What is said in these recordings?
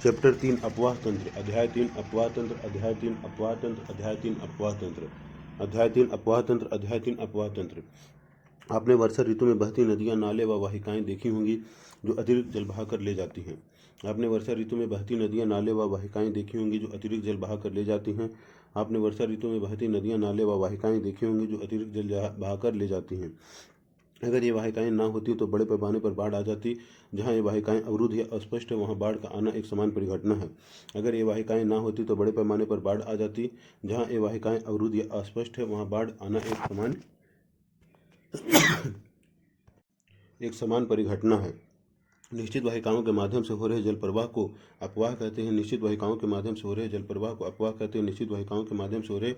Chapter 3 अपवाह तंत्र। अध्याय 3 अपवाह तंत्र। अध्याय 3 अपवाह तंत्र। अध्याय 3 अपवाह तंत्र। अध्याय 3 अपवाह तंत्र। अध्याय 3 अपवाह तंत्र। आपने वर्षा ऋतु में बहती नदियां, नाले व वाहिकाएं देखी होंगी जो अतिरिक्त जल बहाकर ले जाती हैं। आपने वर्षा ऋतु में बहती नदियां, नाले व वाहिकाएं देखी होंगी जो अतिरिक्त जल बहाकर ले जाती हैं। आपने वर्षा ऋतु में बहती नदियां, नाले व वाहिकाएं देखी होंगी जो अतिरिक्त जल बहाकर ले जाती हैं। अगर ये वाहिकाएं ना होती तो बड़े पैमाने पर बाढ़ आ जाती। जहाँ ये वाहिकाएं अवरुद्ध या अस्पष्ट है वहाँ बाढ़ का आना एक समान परिघटना है। अगर ये वाहिकाएं ना होती तो बड़े पैमाने पर बाढ़ आ जाती। जहाँ ये वाहिकाएं अवरुद्ध या अस्पष्ट है वहाँ बाढ़ आना एक समान परिघटना है। निश्चित वाहिकाओं के माध्यम से हो रहे जल प्रवाह को अपवाह कहते हैं। निश्चित वाहिकाओं के माध्यम से हो रहे जल प्रवाह को अपवाह कहते हैं। निश्चित वाहिकाओं के माध्यम से हो रहे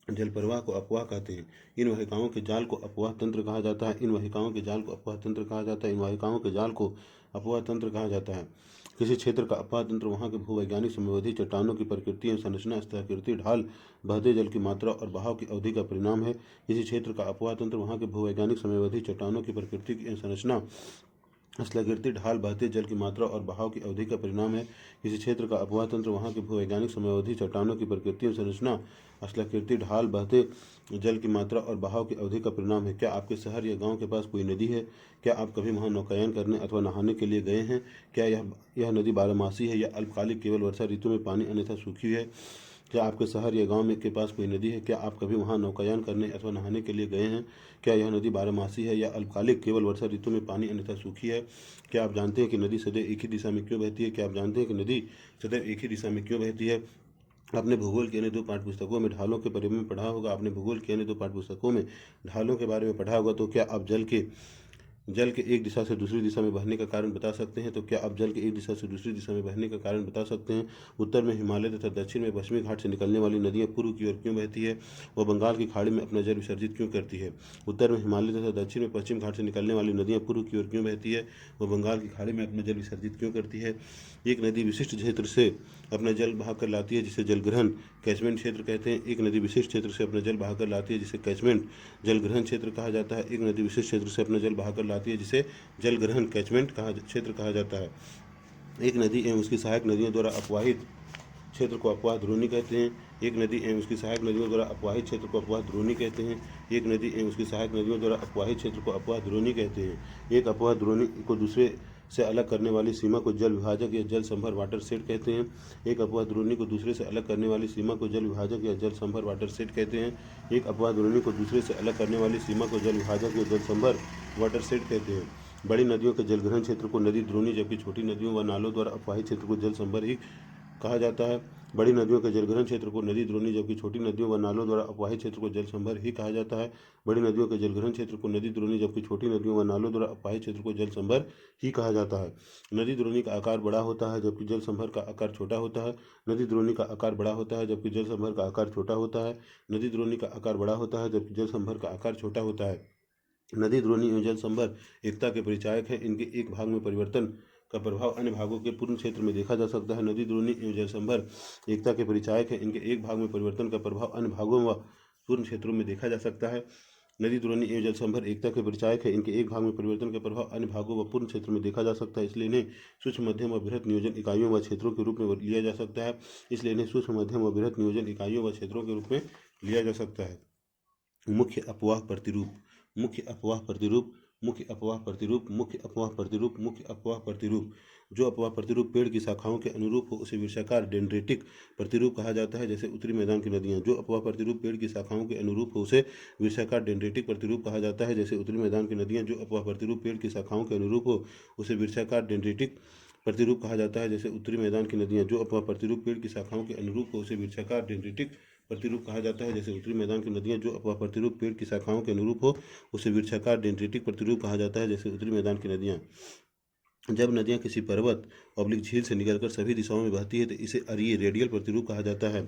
जल प्रवाह को अपवाह कहते हैं। इन वाहिकाओं के जाल को अपवाह तंत्र कहा जाता है। इन वाहिकाओं के जाल को अपवाह तंत्र कहा जाता है। इन वाहिकाओं के जाल को अपवाह तंत्र कहा जाता है। किसी क्षेत्र का अपवाह तंत्र वहाँ के भूवैज्ञानिक समयावधि, चट्टानों की प्रकृति एवं संरचना, स्थलाकृति, ढाल, बहते जल की मात्रा और बहाव की अवधि का परिणाम है। किसी क्षेत्र का अपवाह तंत्र वहाँ के भूवैज्ञानिक समयावधि, चट्टानों की प्रकृति एवं संरचना, स्थलाकृति, ढाल, बहते जल की मात्रा और बहाव की अवधि का परिणाम है। किसी क्षेत्र का अपवाह तंत्र वहाँ के भूवैज्ञानिक समयावधि, चट्टानों की प्रकृति एवं संरचना, स्थलाकृति, ढाल, बहते जल की मात्रा और बहाव की अवधि का परिणाम है। क्या आपके शहर या गांव के पास कोई नदी है? क्या आप कभी वहां नौकायन करने अथवा नहाने के लिए गए हैं? क्या यह नदी बारहमासी है या अल्पकालिक, केवल वर्षा ऋतु में पानी अन्यथा सूखी है? क्या आपके शहर या गांव में के पास कोई नदी है? क्या आप कभी वहां नौकायन करने अथवा नहाने के लिए गए हैं? क्या यह नदी बारहमासी है या अल्पकालिक, केवल वर्षा ऋतु में पानी अन्यथा सूखी है? क्या आप जानते हैं कि नदी सदैव एक ही दिशा में क्यों बहती है? क्या आप जानते हैं कि नदी सदैव एक ही दिशा में क्यों बहती है? आपने भूगोल के अन्य दो पाठ्यपुस्तकों में ढालों के बारे में पढ़ा होगा। आपने भूगोल के अन्य दो पाठ्यपुस्तकों में ढालों के बारे में पढ़ा होगा। तो क्या आप जल के एक दिशा से दूसरी दिशा में बहने का कारण बता सकते हैं? तो क्या आप जल के एक दिशा से दूसरी दिशा में बहने का कारण बता सकते हैं? उत्तर में हिमालय तथा दक्षिण में पश्चिमी घाट से निकलने वाली नदियां पूर्व की ओर क्यों बहती है? वह बंगाल की खाड़ी में अपना जल विसर्जित क्यों करती है? उत्तर में हिमालय तथा दक्षिण में पश्चिम घाट से निकलने वाली नदियां पूर्व की ओर क्यों बहती है? वह बंगाल की खाड़ी में अपना जल विसर्जित क्यों करती है? एक नदी विशिष्ट क्षेत्र से अपना जल बहाकर लाती है जिसे जलग्रहण कैचमेंट क्षेत्र कहते हैं। एक नदी विशिष्ट क्षेत्र से अपना जल बहाकर लाती है जिसे कैचमेंट जलग्रहण क्षेत्र कहा जाता है। एक नदी विशिष्ट क्षेत्र से अपना जल बहाकर लाती है जिसे जलग्रहण कैचमेंट क्षेत्र कहा जाता है। एक नदी एवं उसकी सहायक नदियों द्वारा अपवाहित क्षेत्र को अपवाह द्रोणी कहते हैं। एक नदी एवं उसकी सहायक नदियों द्वारा अपवाहित क्षेत्र को अपवाह द्रोणी कहते हैं। एक नदी एवं उसकी सहायक नदियों द्वारा अपवाहित क्षेत्र को अपवाह द्रोणी कहते हैं। एक अपवाह द्रोणी को दूसरे से अलग करने वाली सीमा को जल विभाजक या जल संभर वाटर सेट कहते हैं। एक अपवाह द्रोणी को दूसरे से अलग करने वाली सीमा को जल विभाजक या जल संभर वाटर सेट कहते हैं। एक अपवाह द्रोणी को दूसरे से अलग करने वाली सीमा को जल विभाजक या जल संभर वाटर सेट कहते हैं। बड़ी नदियों के जलग्रहण क्षेत्र को नदी द्रोणी, जबकि छोटी नदियों व नालों द्वारा अपवाहित क्षेत्र को जल संभर ही कहा जाता है। बड़ी नदियों के जलग्रहण क्षेत्र को नदी द्रोणी, जबकि छोटी नदियों व नालों द्वारा अपवाहित क्षेत्र को जल संभर ही कहा जाता है। बड़ी नदियों के जलग्रहण क्षेत्र को नदी द्रोणी, जबकि छोटी नदियों व नालों द्वारा अपवाहित क्षेत्र को जल संभर ही कहा जाता है। नदी द्रोणी का आकार बड़ा होता है जबकि जल संभर का आकार छोटा होता है। नदी द्रोणी का आकार बड़ा होता है जबकि जल संभर का आकार छोटा होता है। नदी द्रोणी का आकार बड़ा होता है जबकि जल संभर का आकार छोटा होता है। नदी द्रोणी एवं जल संभर एकता के परिचायक है। इनके एक भाग में परिवर्तन का प्रभाव अन्य भागों के पूर्ण क्षेत्र में देखा जा सकता है। नदी द्रोणी एवं जल संभर एकता के परिचायक है। इनके एक भाग में परिवर्तन का प्रभाव अन्य भागों व पूर्ण क्षेत्रों में देखा जा सकता है। नदी द्रोणी एवं जल संभर एकता के परिचायक है। इनके एक भाग में परिवर्तन का प्रभाव अन्य भागों व पूर्ण क्षेत्र में देखा जा सकता है। इसलिए इन्हें सूक्ष्म, मध्यम व बृहत नियोजन इकाइयों व क्षेत्रों के रूप में लिया जा सकता है। इसलिए इन्हें सूक्ष्म, मध्यम व बृहत नियोजन इकाइयों व क्षेत्रों के रूप में लिया जा सकता है। मुख्य अपवाह प्रतिरूप। मुख्य अपवाह प्रतिरूप। मुख्य अपवाह प्रतिरूप। मुख्य अपवाह प्रतिरूप। मुख्य अपवाह प्रतिरूप। जो अपवाह प्रतिरूप पेड़ की शाखाओं के अनुरूप हो उसे वृक्षाकार डेंड्रेटिक प्रतिरूप कहा जाता है, जैसे उत्तरी मैदान की नदियां। जो अपवाह प्रतिरूप पेड़ की शाखाओं के अनुरूप हो उसे वृक्षाकार डेंड्रेटिक प्रतिरूप कहा जाता है, जैसे उत्तरी मैदान की नदियां। जो अपवाह प्रतिरूप पेड़ की शाखाओं के अनुरूप हो उसे वृक्षाकार डेंड्रेटिक प्रतिरूप कहा जाता है, जैसे उत्तरी मैदान की नदियां। जो अपवाह प्रतिरूप पेड़ की शाखाओं के अनुरूप हो उसे वृक्षाकार डेंड्रेटिक प्रतिरूप कहा जाता है, जैसे उत्तरी मैदान की नदियां। जो अपवाह प्रतिरूप पेड़ की शाखाओं के अनुरूप हो उसे वृक्षाकार डेंड्रेटिक प्रतिरूप कहा जाता है, जैसे उत्तरी मैदान की नदियां। जब नदियां किसी पर्वत ऑब्लिक झील से निकलकर सभी दिशाओं में बहती है तो इसे अरीय रेडियल प्रतिरूप कहा जाता है।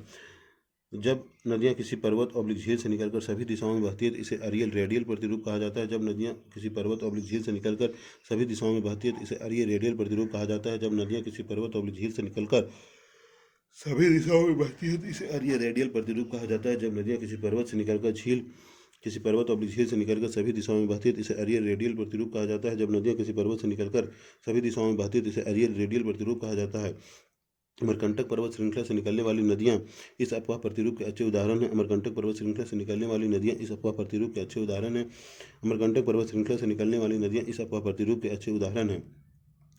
जब नदियां किसी पर्वत ऑब्लिक झील से निकलकर सभी दिशाओं में बहती है तो इसे अरियल रेडियल प्रतिरूप कहा जाता है। जब नदियां किसी पर्वत ऑब्लिक झील से निकलकर सभी दिशाओं में बहती है तो इसे अरिय रेडियल प्रतिरूप कहा जाता है। जब नदियां किसी पर्वत ऑब्लिक झील से निकलकर सभी दिशाओं में बहती है तो इसे अरिय रेडियल प्रतिरूप कहा जाता है। जब नदियां किसी पर्वत से निकलकर झील किसी पर्वत और झील से निकलकर सभी दिशाओं में बहती है तो इसे एरियल रेडियल प्रतिरूप कहा जाता है। जब नदियाँ किसी पर्वत से निकलकर सभी दिशाओं में बहती है तो इसे एरियल रेडियल प्रतिरूप कहा जाता है। अमरकंटक पर्वत श्रृंखला से निकलने वाली नदियाँ इस अफवाह प्रतिरूप के अच्छे उदाहरण हैं। अमरकंटक पर्वत श्रृंखला से निकलने वाली नदियाँ इस अफवाह प्रतिरूप के अच्छे उदाहरण हैं। अमरकंटक पर्वत श्रृंखला से निकलने वाली नदियाँ इस अफवाह प्रतिरूप के अच्छे उदाहरण हैं।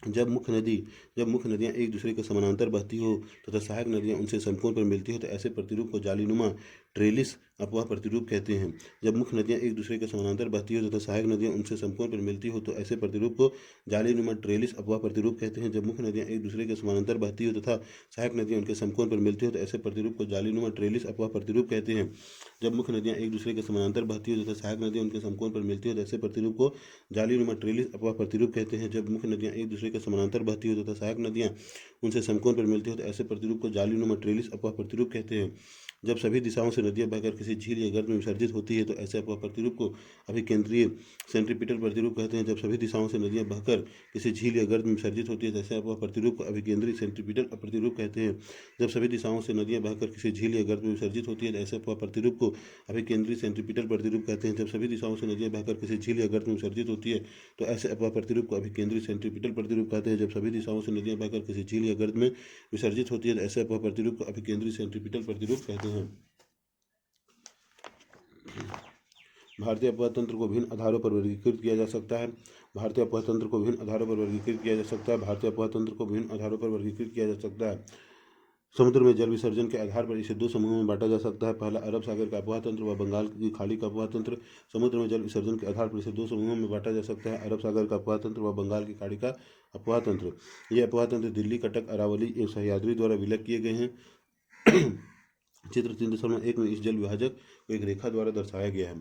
जब मुख्य नदियाँ एक दूसरे के समानांतर बहती हो तथा सहायक नदियाँ उनसे समकोण पर मिलती हो तो ऐसे प्रतिरूप को जालीनुमा ट्रेलिस अफवाह प्रतिरूप कहते हैं। जब मुख्य नदियाँ एक दूसरे के समानांतर बहती हो तथा सहायक नदियाँ उनसे समकोण पर मिलती हो तो ऐसे प्रतिरूप को जालीनुमा ट्रेलिस अफवाह प्रतिरूप कहते हैं। जब मुख्य नदियाँ एक दूसरे के समानांतर बहती हो तथा सहायक नदियाँ उनके समकोण पर मिलती हो तो ऐसे प्रतिरूप को जालीनुमा ट्रेलिस अफवाह प्रतिरूप कहते हैं। जब मुख्य नदियाँ एक दूसरे के समानांतर बहती हो तथा सहायक नदियाँ उनके समकोण पर मिलती हो तो ऐसे प्रतिरूप को जालीनुमा ट्रेलिस अफवाह प्रतिरूप कहते हैं। जब मुख्य नदियाँ एक दूसरे के समानांतर बहती हो तथा सहायक नदियाँ उनसे समकोण पर मिलती हो तो ऐसे प्रतिरूप को जालीनुमा ट्रेलिस अफवाह प्रतिरूप कहते हैं। जब सभी दिशाओं से नदियाँ बहकर किसी झील या गर्त में विसर्जित होती है तो ऐसे अफवाह प्रतिरूप को अभिकेंद्रीय सेंट्रीपिटल प्रतिरूप कहते हैं। जब सभी दिशाओं से नदियाँ बहकर किसी झील या गर्त में विसर्जित होती है तो ऐसे अफवाह प्रतिरूप को अभिकेंद्रीय सेंट्रीपिटल प्रतिरूप कहते हैं। जब सभी दिशाओं से नदियाँ बहकर किसी झील या गर्त में विसर्जित होती है तो ऐसे अफवाह प्रतिरूप को अभिकेंद्रीय सेंट्रीपिटल प्रतिरूप कहते हैं। जब सभी दिशाओं से नदियाँ बहकर किसी झील या गर्त में विसर्जित होती है तो ऐसे अफवाह प्रतिरूप को अभिकेंद्रीय सेंट्रीपिटल प्रतिरूप कहते हैं। जब सभी दिशाओं से नदियाँ बहकर किसी झील या गर्त में विसर्जित होती है तो ऐसे अफवाह प्रतिरूप को अभिकेंद्रीय सेंट्रीपिटल प्रतिरूप कहते हैं। भारतीय अफवाह तंत्र को विभिन्न आधारों पर वर्गीकृत किया जा सकता है। भारतीय अफवाह तंत्र को विभिन्न आधारों पर वर्गीकृत किया जा सकता है। भारतीय अफवाह तंत्र को विभिन्न आधारों पर वर्गीकृत किया जा सकता है। समुद्र में जल विसर्जन के आधार पर इसे दो समूहों में बांटा जा सकता है। पहला अरब सागर का अफवाह तंत्र व बंगाल की खाड़ी का अफवाह तंत्र। समुद्र में जल विसर्जन के आधार पर इसे दो समूहों में बांटा जा सकता है। अरब सागर का अफवाह तंत्र व बंगाल की खाड़ी का अफवाह तंत्र। ये अफवाह तंत्र दिल्ली, कटक, अरावली एवं सह्याद्री द्वारा विलय किए गए हैं। चित्र 3.1 में इस जल विभाजक को एक रेखा द्वारा दर्शाया गया है।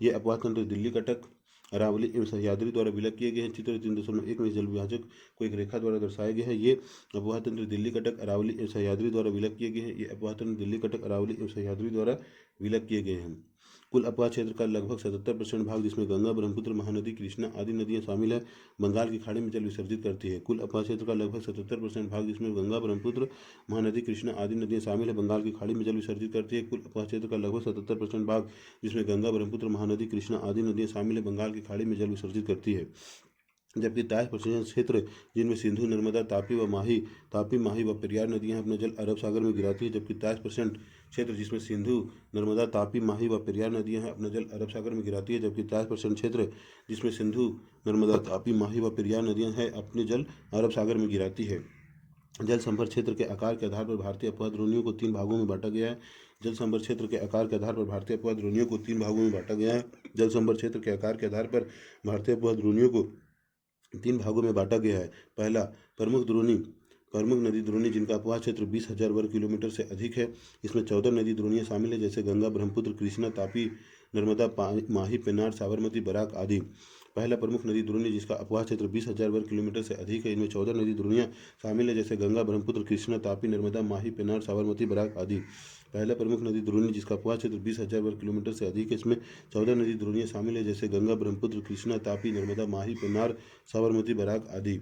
ये अफवाह तंत्र दिल्ली, कटक, अरावली एवं सह्याद्री द्वारा विलय किए गए हैं। चित्र 3.1 में जल विभाजक को एक रेखा द्वारा दर्शाया गया है। ये अफवाह तंत्र दिल्ली, कटक, अरावली एवं सह्याद्री द्वारा विलय किए गए हैं। ये अफवाह तंत्र दिल्ली, कटक, अरावली एवं सह्याद्री द्वारा विलय किए गए हैं। कुल अफवाह क्षेत्र का लगभग 77% भाग, जिसमें गंगा, ब्रह्मपुत्र, महानदी, कृष्णा आदि नदियां शामिल है, बंगाल की खाड़ी में जल विसर्जित करती है। कुल अफवाह क्षेत्र का लगभग 77% भाग, जिसमें गंगा, ब्रह्मपुत्र, महानदी, कृष्णा आदि नदियां शामिल है, बंगाल की खाड़ी में जल विसर्जित करती है। कुल अफवाह क्षेत्र का लगभग 77% भाग, जिसमें गंगा, ब्रह्मपुत्र, महानदी, कृष्णा आदि नदियां शामिल है, बंगाल की खाड़ी में जल विसर्जित करती है। जबकि 23% क्षेत्र, जिनमें सिंधु, नर्मदा, तापी, माही व पेरियार नदियां अपना जल अरब सागर में गिराती है। जबकि 23% क्षेत्र, जिसमें सिंधु, नर्मदा, तापी, माही व पेरियार नदियां हैं, अपना जल अरब सागर में गिराती है। जबकि 23% क्षेत्र, जिसमें सिंधु, नर्मदा, तापी, माही व पेरियार नदियां हैं, अपने जल अरब सागर में गिराती है। जल संभर क्षेत्र के आकार के आधार पर भारतीय अफवाह द्रोणियों को 3 भागों में बांटा गया है। जल संभर क्षेत्र के आकार के आधार पर भारतीय अफवाह द्रोणियों को 3 भागों में बांटा गया है। जल संभर क्षेत्र के आकार के आधार पर भारतीय अफवाह द्रोणियों को 3 भागों में बांटा गया है। पहला, प्रमुख नदी द्रोणी, जिनका अफवाह क्षेत्र 20,000 वर्ग किलोमीटर से अधिक है। इसमें 14 नदी द्रोणियाँ शामिल हैं, जैसे गंगा, ब्रह्मपुत्र, कृष्णा, तापी, नर्मदा, माही, पेन्नार, साबरमती, बराक आदि। पहला प्रमुख नदी द्रोणी, जिसका अफवाह क्षेत्र 20,000 वर्ग किलोमीटर से अधिक है। इनमें 14 नदी द्रोणियाँ शामिल हैं, जैसे गंगा, ब्रह्मपुत्र, कृष्णा, तापी, नर्मदा, माही, पेन्नार, साबरमती, बराक आदि। पहला प्रमुख नदी द्रोणी, जिसका अफवाह क्षेत्र 20,000 वर्ग किलोमीटर से अधिक है। इसमें 14 नदी द्रोणियाँ शामिल हैं, जैसे गंगा, ब्रह्मपुत्र, कृष्णा, तापी, नर्मदा, माही, पेन्नार, साबरमती, बराक आदि।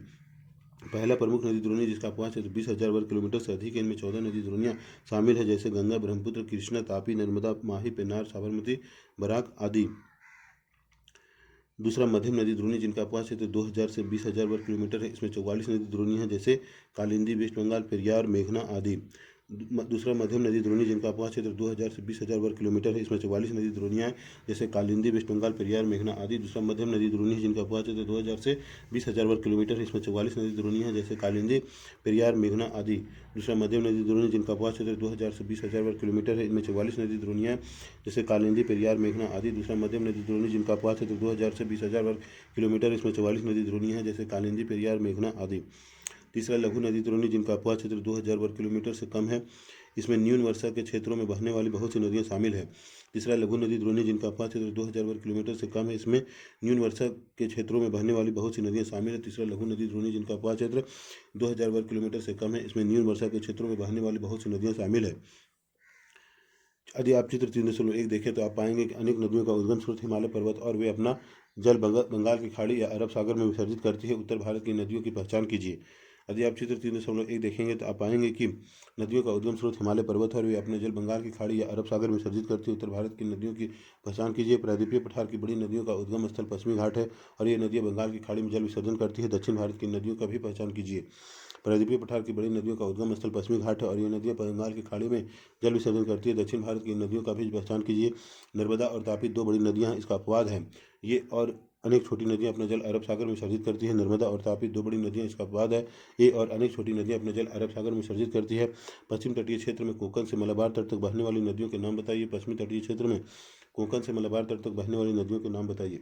पहला प्रमुख नदी द्रोणी, जिसका अफवाह क्षेत्र 20,000 वर्ग किलोमीटर से अधिक है। इनमें 14 नदी द्रोणियाँ शामिल है, जैसे गंगा, ब्रह्मपुत्र, कृष्णा, तापी, नर्मदा, माही, पेन्नार, साबरमती, बराक आदि। दूसरा, मध्यम नदी द्रोणी, जिनका अफवाह क्षेत्र 2,000 से 20,000 वर्ग किलोमीटर है। इसमें 44 नदी द्रोणी हैं, जैसे कालिंदी, वेस्ट बंगाल, पेरियार, मेघना आदि। दूसरा, मध्यम नदी द्रोणी, जिनका अफवाह क्षेत्र 2,000 से 20,000 वर्ग किलोमीटर है। इसमें 44 नदी द्रोणियाँ हैं, जैसे कालिंदी, वेस्ट बंगाल, पेरियार, मेघना आदि। दूसरा मध्यम नदी द्रोणी है, जिनका अफवाह क्षेत्र 2,000 से 20,000 वर्ग किलोमीटर है। इसमें 44 नदी द्रोणियाँ हैं, जैसे कालिंदी, पेरियार, मेघना आदि। दूसरा मध्यम नदी द्रोणी, जिनका अफवाह क्षेत्र 2,000 से 20,000 वर्ग किलोमीटर है। इनमें 44 नदी द्रोणियाँ हैं, जैसे कालिंदी, पेरियार, मेघना आदि। दूसरा मध्यम नदी द्रोणी, जिनका अफवाह क्षेत्र 2,000 से 20,000 वर्ग किलोमीटर, इसमें 44 नदी द्रोणियाँ हैं, जैसे कालिंदी, पेरियार, मेघना आदि। तीसरा, लघु नदी द्रोणी, जिनका अफवाह क्षेत्र 2,000 वर्ग किलोमीटर से कम है। इसमें न्यून वर्षा के क्षेत्रों में बहने वाली बहुत सी नदियाँ शामिल है। तीसरा, लघु नदी द्रोणी, जिनका अफवाह क्षेत्र 2,000 वर्ग किलोमीटर से कम है। इसमें न्यून वर्षा के क्षेत्रों में बहने वाली बहुत सी नदियाँ शामिल है। तीसरा, लघु नदी द्रोणी, जिनका अफवाह क्षेत्र 2,000 वर्ग किलोमीटर से कम है। इसमें न्यून वर्षा के क्षेत्रों में बहने वाली बहुत सी नदियाँ शामिल है। यदि आप चित्र 3.1 देखें तो आप पाएंगे कि अनेक नदियों का उद्गम स्रोत हिमालय पर्वत और वे अपना जल बंगाल की खाड़ी या अरब सागर में विसर्जित करती है। उत्तर भारत की नदियों की पहचान कीजिए। यदि आप चित्र 3.1 देखेंगे तो आप पाएंगे कि नदियों का उद्गम स्रोत हिमालय पर्वत है और वे अपने जल बंगाल की खाड़ी या अरब सागर में विसर्जित करती है। उत्तर भारत की नदियों की पहचान कीजिए। प्रायद्वीपीय पठार की बड़ी नदियों का उद्गम स्थल पश्चिमी घाट है और ये नदियाँ बंगाल की खाड़ी में जल विसर्जन करती है। दक्षिण भारत की नदियों का भी पहचान कीजिए। प्रायद्वीपीय पठार की बड़ी नदियों का उद्गम स्थल पश्चिमी घाट है और ये नदियाँ बंगाल की खाड़ी में जल विसर्जन करती है। दक्षिण भारत की नदियों का भी पहचान कीजिए। नर्मदा और तापी दो बड़ी नदियाँ हैं, इसका अपवाद है। ये और अनेक छोटी नदियाँ अपना जल अरब सागर में विसर्जित करती है। नर्मदा और तापी दो बड़ी नदियाँ, इसका अपवाद है। ये और अनेक छोटी नदियाँ अपना जल अरब सागर में विसर्जित करती है। पश्चिम तटीय क्षेत्र में कोंकण से मलबार तट तक बहने वाली नदियों के नाम बताइए। पश्चिमी तटीय क्षेत्र में कोंकण से मलबार तट तक बहने वाली नदियों के नाम बताइए।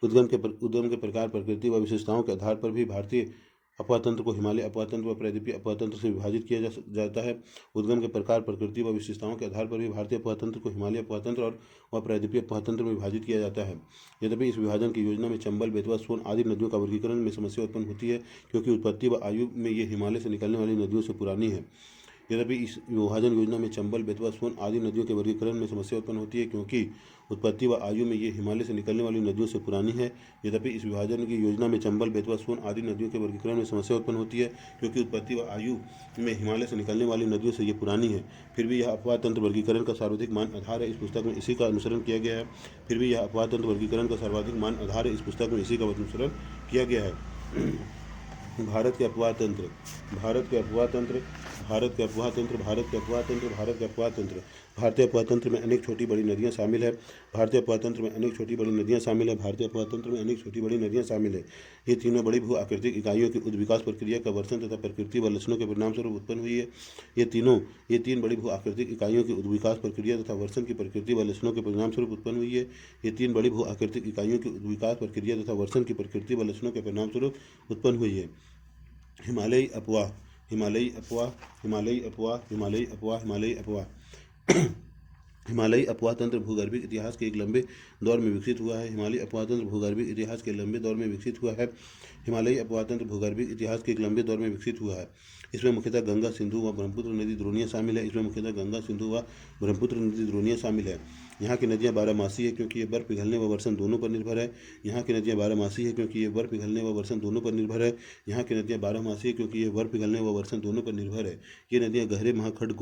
उद्गम के प्रकार, प्रकृति व विशेषताओं के आधार पर भी भारतीय अपवाह तंत्र को हिमालय अपवाह तंत्र व प्रायद्वीपीय अपवाह तंत्र से विभाजित किया जाता है। उद्गम के प्रकार, प्रकृति व विशेषताओं के आधार पर भी भारतीय अपवाह तंत्र को हिमालय अपवाह तंत्र और व प्रायद्वीपीय अपवाह तंत्र में विभाजित किया जाता है। यद्यपि इस विभाजन की योजना में चंबल, बेतवा, सोन आदि नदियों का वर्गीकरण में समस्या उत्पन्न होती है, क्योंकि उत्पत्ति व आयु में ये हिमालय से निकलने वाली नदियों से पुरानी है। यद्यपि इस विभाजन योजना में चंबल, बेतवा, सोन आदि नदियों के वर्गीकरण में समस्या उत्पन्न होती है, क्योंकि उत्पत्ति व आयु में ये हिमालय से निकलने वाली नदियों से पुरानी है। यद्यपि इस विभाजन की योजना में चंबल, बेतवा, सोन आदि नदियों के वर्गीकरण में समस्या उत्पन्न होती है, क्योंकि उत्पत्ति व आयु में हिमालय से निकलने वाली नदियों से ये पुरानी है। फिर भी यह अपवाह तंत्र वर्गीकरण का सर्वाधिक मान आधार है। इस पुस्तक में इसी का अनुसरण किया गया है। फिर भी यह अपवाह तंत्र वर्गीकरण का सर्वाधिक मान आधार है। इस पुस्तक में इसी का अनुसरण किया गया है। भारत के अपवाह तंत्र। भारत के अपवाह तंत्र। भारत के अपवाह तंत्र। भारत के अपवाह तंत्र। भारत के अपवाह तंत्र। भारतीय अपवाह तंत्र में अनेक छोटी बड़ी नदियाँ शामिल है। भारतीय अपवाह तंत्र में अनेक छोटी बड़ी नदियाँ शामिल है। भारतीय अपवाह तंत्र में अनेक छोटी बड़ी नदियाँ शामिल है। ये तीनों बड़ी भू आकृतिक इकाइयों की उद्विकास प्रक्रिया का वर्षन तथा प्रकृति व लक्षणों के परिणाम स्वरूप उत्पन्न हुई है। ये तीन बड़ी भू आकृतिक इकाइयों की उद्विकास प्रक्रिया तथा वर्षन की प्रकृति व लक्षणों के परिणाम स्वरूप उत्पन्न हुई है। ये तीन बड़ी भू आकृतिक इकाइयों की उद्विकास प्रक्रिया तथा वर्षन की प्रकृति व लक्षणों के परिणाम स्वरूप उत्पन्न हुई है। हिमालयी अपवाह। हिमालयी अपवाह। हिमालयी अपवाह। हिमालयी अपवाह। हिमालयी अपवाह। हिमालयी अपवाह तंत्र भूगर्भिक इतिहास के एक लंबे दौर में विकसित हुआ है। हिमालयी अपवाह तंत्र भूगर्भिक इतिहास के लंबे दौर में विकसित हुआ है। हिमालयी अपवाह तंत्र भूगर्भिक इतिहास के एक लंबे दौर में विकसित हुआ है। इसमें मुख्यतः गंगा, सिंधु व ब्रह्मपुत्र नदी द्रोणियाँ शामिल है। इसमें मुख्यतः गंगा, सिंधु व ब्रह्मपुत्र नदी द्रोणियाँ शामिल है। यहाँ की नदियाँ बारहमासी है, क्योंकि ये बर्फ पिघलने व वर्षण दोनों पर निर्भर है। यहाँ की नदियाँ बारहमासी है, क्योंकि ये बर्फ पिघलने व वर्षण दोनों पर निर्भर है। यहाँ की नदियाँ बारहमासी है, क्योंकि ये बर्फ पिघलने व वर्षण दोनों पर निर्भर है। ये नदियाँ गहरे महाखंड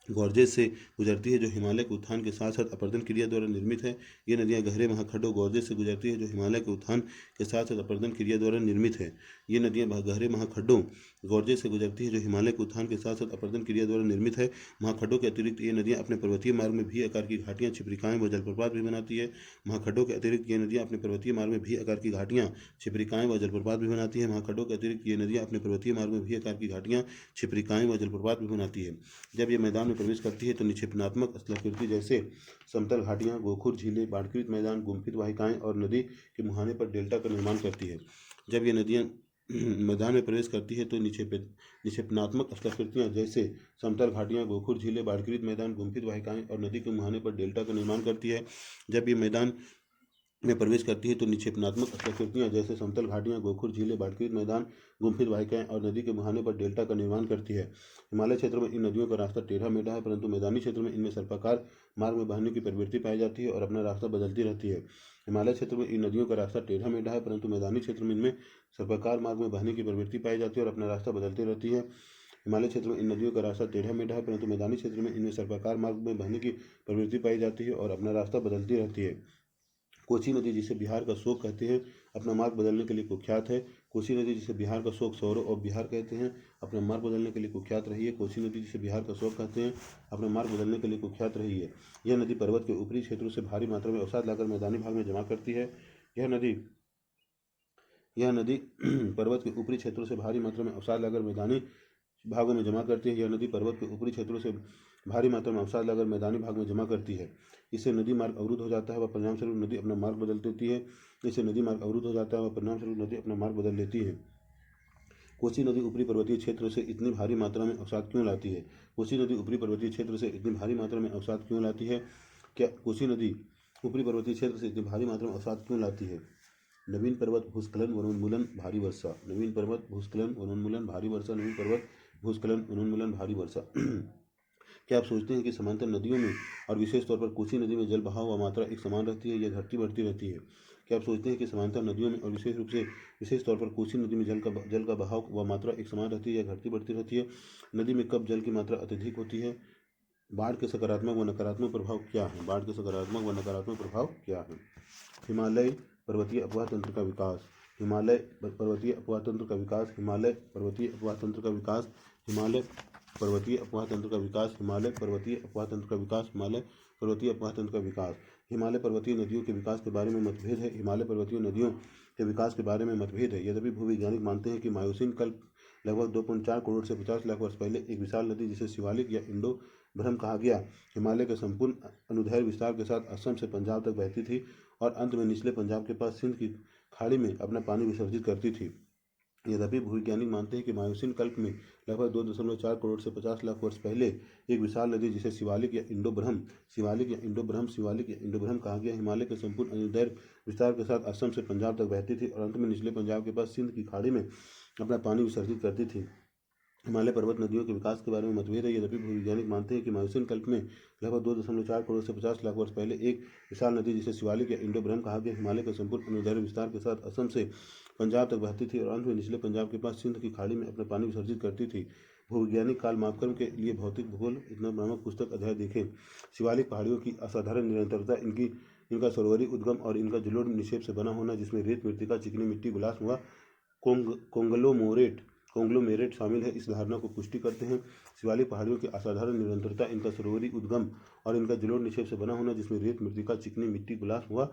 गॉर्जेस से गुजरती है, जो हिमालय के उत्थान के साथ साथ अपरदन क्रिया द्वारा निर्मित है। ये नदियाँ गहरे महाखंडों गॉर्जेस से गुजरती है, जो हिमालय के उत्थान के साथ साथ अपरदन क्रिया द्वारा निर्मित है। ये नदियाँ गहरे महाखंडों गॉर्जेस से गुजरती है, जो हिमालय के उत्थान के साथ साथ अपरदन क्रिया द्वारा निर्मित है। महाखंडों के अतिरिक्त ये नदियाँ अपने पर्वतीय मार्ग में भी आकार की घाटियाँ, छिपरिकाएँ व जलप्रपात भी बनाती है। महाखंडों के अतिरिक्त ये नदियाँ अपने पर्वतीय मार्ग में भी आकार की घाटियाँ, छिपरिकाएँ व जलप्रपात भी बनाती है। महाखंडों के अतिरिक्त ये नदियाँ अपने पर्वतीय मार्ग में भी आकार की घाटियाँ, छिपरिकाएँ व जलप्रपात भी बनाती है। जब ये मैदान में प्रवेश करती है तो निक्षेपणात्मक स्थलाकृति जैसे समतल घाटियाँ, गोखुर झीलें, बाढ़कृत मैदान, गुम्फित वाहिकाएँ और नदी के मुहाने पर डेल्टा का निर्माण करती है। जब ये नदियाँ मैदान में प्रवेश करती है तो निक्षेपणात्मक स्थलाकृतियाँ जैसे समतल घाटियाँ, गोखुर झीलें, बाढ़कृत मैदान, गुम्फित वाहिकाएँ और नदी के मुहाने पर डेल्टा का निर्माण करती है। जब ये मैदान में प्रवेश करती है तो निक्षेपणात्मक स्थलाकृतियाँ जैसे समतल घाटियाँ, गोखुर झीलें, बाढ़कृत मैदान, गुम्फित वाहिकाएँ और नदी के मुहाने पर डेल्टा का निर्माण करती है। हिमालय क्षेत्र में इन नदियों का रास्ता टेढ़ा मेढ़ा है, परंतु मैदानी क्षेत्र में इनमें सर्पाकार मार्ग में बहने की प्रवृत्ति पाई जाती है और अपना रास्ता बदलती रहती है। हिमालय क्षेत्र में इन नदियों का रास्ता टेढ़ा मेढ़ा है, परंतु मैदानी क्षेत्र में इनमें सर्पाकार मार्ग में बहने की प्रवृत्ति पाई जाती है और अपना रास्ता बदलती रहती है। हिमालय क्षेत्र में इन नदियों का रास्ता टेढ़ा मेढ़ा है, परंतु मैदानी क्षेत्र में इनमें सर्पाकार मार्ग में बहने की प्रवृत्ति पाई जाती है और अपना रास्ता बदलती रहती है। कोसी नदी, जिसे बिहार का शोक कहते हैं, अपना मार्ग बदलने के लिए कुख्यात है। कोसी नदी, जिसे बिहार का शोक सौरव और बिहार कहते हैं, अपना मार्ग बदलने के लिए कुख्यात रही है। कोसी नदी, जिसे बिहार का शोक कहते हैं, अपना मार्ग बदलने के लिए कुख्यात रही है। यह नदी पर्वत के ऊपरी क्षेत्रों से भारी मात्रा में अवसाद लाकर मैदानी भाग में जमा करती है। यह नदी पर्वत के ऊपरी क्षेत्रों से भारी मात्रा में अवसाद लाकर मैदानी भागों में जमा करती है। यह नदी पर्वत के ऊपरी क्षेत्रों से भारी मात्रा में अवसाद लाकर मैदानी भाग में जमा करती है। इससे नदी मार्ग अवरुद्ध हो जाता है व परिणाम स्वरूप नदी अपना मार्ग बदल देती है। इससे नदी मार्ग अवरुद्ध हो जाता है व परिणाम स्वरूप नदी अपना मार्ग बदल लेती है। कोसी नदी ऊपरी पर्वतीय क्षेत्र से इतनी भारी मात्रा में अवसाद क्यों लाती है? कोसी नदी ऊपरी पर्वतीय क्षेत्र से इतनी भारी मात्रा में अवसाद क्यों लाती है? क्या कोसी नदी ऊपरी पर्वतीय क्षेत्र से इतनी भारी मात्रा में अवसाद क्यों लाती है? नवीन पर्वत भूस्खलन वनोन्मूलन भारी वर्षा। नवीन पर्वत भूस्खलन वनोन्मूलन भारी वर्षा। नवीन पर्वत भूस्खलन वनोन्मूलन भारी वर्षा। क्या आप सोचते हैं कि समांतर नदियों में और विशेष तौर पर कोसी नदी में जल बहाव व मात्रा एक समान रहती है या घटती बढ़ती रहती है? क्या आप सोचते हैं कि समांतर नदियों में और विशेष तौर पर कोसी नदी में जल का बहाव व मात्रा एक समान रहती है या घटती बढ़ती रहती है? नदी में कब जल की मात्रा अत्यधिक होती है? बाढ़ के सकारात्मक व नकारात्मक प्रभाव क्या है? बाढ़ के सकारात्मक व नकारात्मक प्रभाव क्या है? हिमालय पर्वतीय अपवाह तंत्र का विकास। हिमालय पर्वतीय अपवाह तंत्र का विकास। हिमालय पर्वतीय अपवाह तंत्र का विकास। हिमालय पर्वतीय अपवाह तंत्र का विकास। हिमालय पर्वतीय अपवाह तंत्र का विकास। हिमालय पर्वतीय अपवाह तंत्र का विकास। हिमालय पर्वतीय नदियों के विकास के बारे में मतभेद है। हिमालय पर्वतीय नदियों के विकास के बारे में मतभेद है। यद्यपि भूवैज्ञानिक मानते हैं कि मायोसीन कल्प लगभग 2.4 करोड़ से 50 लाख वर्ष पहले एक विशाल नदी जिसे शिवालिक या इंडो ब्रह्म कहा गया, हिमालय के संपूर्ण अनुदैर्घ्य विस्तार के साथ असम से पंजाब तक बहती थी और अंत में निचले पंजाब के पास सिंध की खाड़ी में अपना पानी विसर्जित करती थी। यद्यपि भूवैज्ञानिक मानते हैं कि मायोसीन कल्प में लगभग 2.4 करोड़ से 50 लाख वर्ष पहले एक विशाल नदी जिसे शिवालिक या इंडो ब्रह्म कहा गया, हिमालय के संपूर्ण अनुदैर्घ्य विस्तार के साथ असम से पंजाब तक बहती थी और अंत में निचले पंजाब के पास सिंध की खाड़ी में अपना पानी विसर्जित करती थी। हिमालय पर्वत नदियों के विकास के बारे में मतभेद है। यद्यपि भूवैज्ञानिक मानते हैं कि मायोसीन कल्प में लगभग 2.4 करोड़ से 50 लाख वर्ष पहले एक विशाल नदी जिसे शिवालिक या इंडो ब्रह्म कहा गया, हिमालय के संपूर्ण अनुदैर्घ्य विस्तार के साथ असम से पंजाब तक बहती थी और अंत में निचले पंजाब के पास सिंध की खाड़ी में अपना पानी विसर्जित करती थी। भूवैज्ञानिक काल मापक्रम के लिए भौतिक भूगोल इतना नामक पुस्तक अध्याय देखें। शिवालिक पहाड़ियों की असाधारण निरंतरता, इनका सरोवरी उद्गम और इनका जलोढ़ निक्षेप से बना होना जिसमें रेत, मृत्तिका, चिकनी मिट्टी, गुलास व कोंग्लोमेरेट शामिल है, इस धारणा को पुष्टि करते हैं। शिवालिक पहाड़ियों की असाधारण निरंतरता, इनका सरोवरी उद्गम और इनका जलोढ़ निक्षेप से बना होना जिसमें रेत, मृत्तिका, चिकनी मिट्टी, गुलास व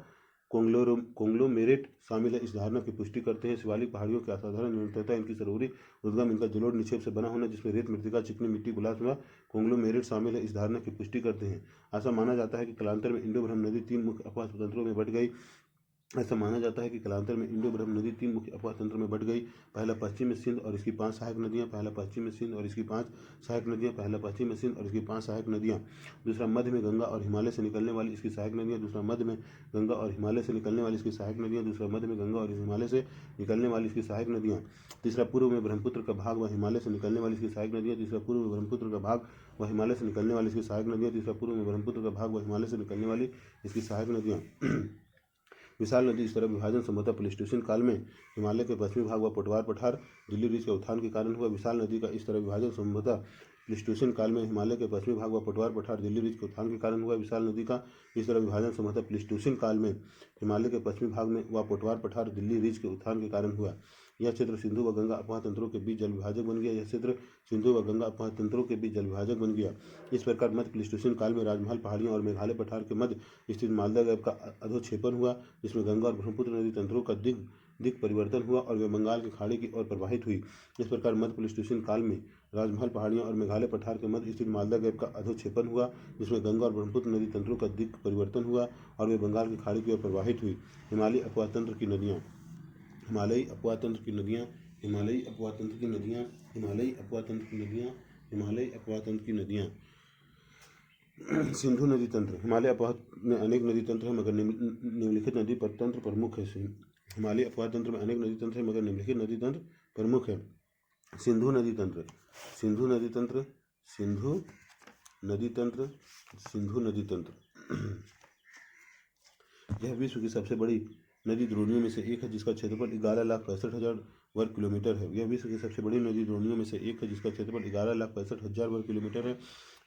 कोंग्लोमेरेट शामिल है, इस धारणा की पुष्टि करते हैं। शिवालिक पहाड़ियों की असाधारण निरंतरता, इनकी सरोवरी उद्गम, इनका जलोढ़ निक्षेप से बना होना जिसमें रेत, मृत्तिका, चिकनी मिट्टी, गुलास व कोंग्लोमेरेट शामिल है, इस धारणा की पुष्टि करते हैं। ऐसा माना जाता है कि कालांतर में इंडो ब्रह्म नदी 3 मुख्य अपवाह तंत्रों में बट गई। ऐसा माना जाता है कि कालांतर में इंडो ब्रह्म नदी 3 मुख्य अपवाह तंत्र में बट गई। पहला पश्चिम में सिंध और इसकी 5 सहायक नदियाँ। पहला पश्चिम में सिंध और इसकी 5 सहायक नदियाँ। पहला पश्चिम में सिंध और इसकी 5 सहायक नदियाँ। दूसरा मध्य में गंगा और हिमालय से निकलने वाली इसकी सहायक नदियाँ। दूसरा मध्य में गंगा और हिमालय से निकलने वाली इसकी सहायक नदियाँ। दूसरा मध्य में गंगा और हिमालय से निकलने वाली इसकी सहायक नदियाँ। तीसरा पूर्व में ब्रह्मपुत्र का भाग व हिमालय से निकलने वाली इसकी सहायक नदियाँ। तीसरा पूर्व में ब्रह्मपुत्र का भाग व हिमालय से निकलने वाली इसकी सहायक नदियाँ। तीसरा पूर्व में ब्रह्मपुत्र का भाग व हिमालय से निकलने वाली इसकी सहायक नदियाँ। विशाल नदी इस तरह विभाजन संभवतः प्लेस्टोसीन काल में हिमालय के पश्चिमी भाग व पटवार पठार दिल्ली रिज के उत्थान के कारण हुआ। विशाल नदी का इस तरह विभाजन संभवतः प्लेस्टोसीन काल में हिमालय के पश्चिमी भाग व पटवार पठार दिल्ली रिज के उत्थान के कारण हुआ। विशाल नदी का इस तरह विभाजन संभवतः प्लेस्टोसीन काल में हिमालय के पश्चिमी भाग में व पटवार पठार दिल्ली रिज के उत्थान के कारण हुआ। यह क्षेत्र सिंधु व गंगा अपवाह तंत्रों के बीच जल विभाजक बन गया। यह क्षेत्र सिंधु व गंगा अपवाह तंत्रों के बीच जल विभाजक बन गया। इस प्रकार मध्य प्लेस्टोसीन काल में राजमहल पहाड़ियों और मेघालय पठार के मध्य स्थित मालदा गैप का अधोक्षेपण हुआ, जिसमें गंगा और ब्रह्मपुत्र नदी तंत्रों का दिक् परिवर्तन हुआ और वे बंगाल की खाड़ी की ओर प्रवाहित हुई। इस प्रकार मध्य प्लेस्टोसीन काल में राजमहल पहाड़ियों और मेघालय पठार के मध्य स्थित मालदा गैप का अधोक्षेपण हुआ, जिसमें गंगा और ब्रह्मपुत्र नदी तंत्रों का दिक् परिवर्तन हुआ और वे बंगाल की खाड़ी की ओर प्रवाहित हुई। हिमालयी अपवाह तंत्र की नदियाँ। हिमालयी अपवाह तंत्र की नदियाँ। हिमालयी अपवाह तंत्र की नदियाँ। हिमालयी अपवाह तंत्र की नदियाँ। हिमालयी अपवाह तंत्र की नदियाँ। सिंधु नदी तंत्र। हिमालय अपवाह में अनेक नदी तंत्र हैं मगर निम्नलिखित नदी तंत्र प्रमुख है। हिमालय अपवाह तंत्र में अनेक नदी तंत्र हैं मगर निम्नलिखित नदी तंत्र प्रमुख है। सिंधु नदी तंत्र। सिंधु नदी तंत्र। सिंधु नदी तंत्र। सिंधु नदी तंत्र यह विश्व की सबसे बड़ी नदी द्रोणियों में से एक है जिसका क्षेत्रफल 11,65,000 वर्ग किलोमीटर है। यह विश्व की सबसे बड़ी नदी द्रोणियों में से एक है जिसका क्षेत्रफल 11,65,000 वर्ग किलोमीटर है।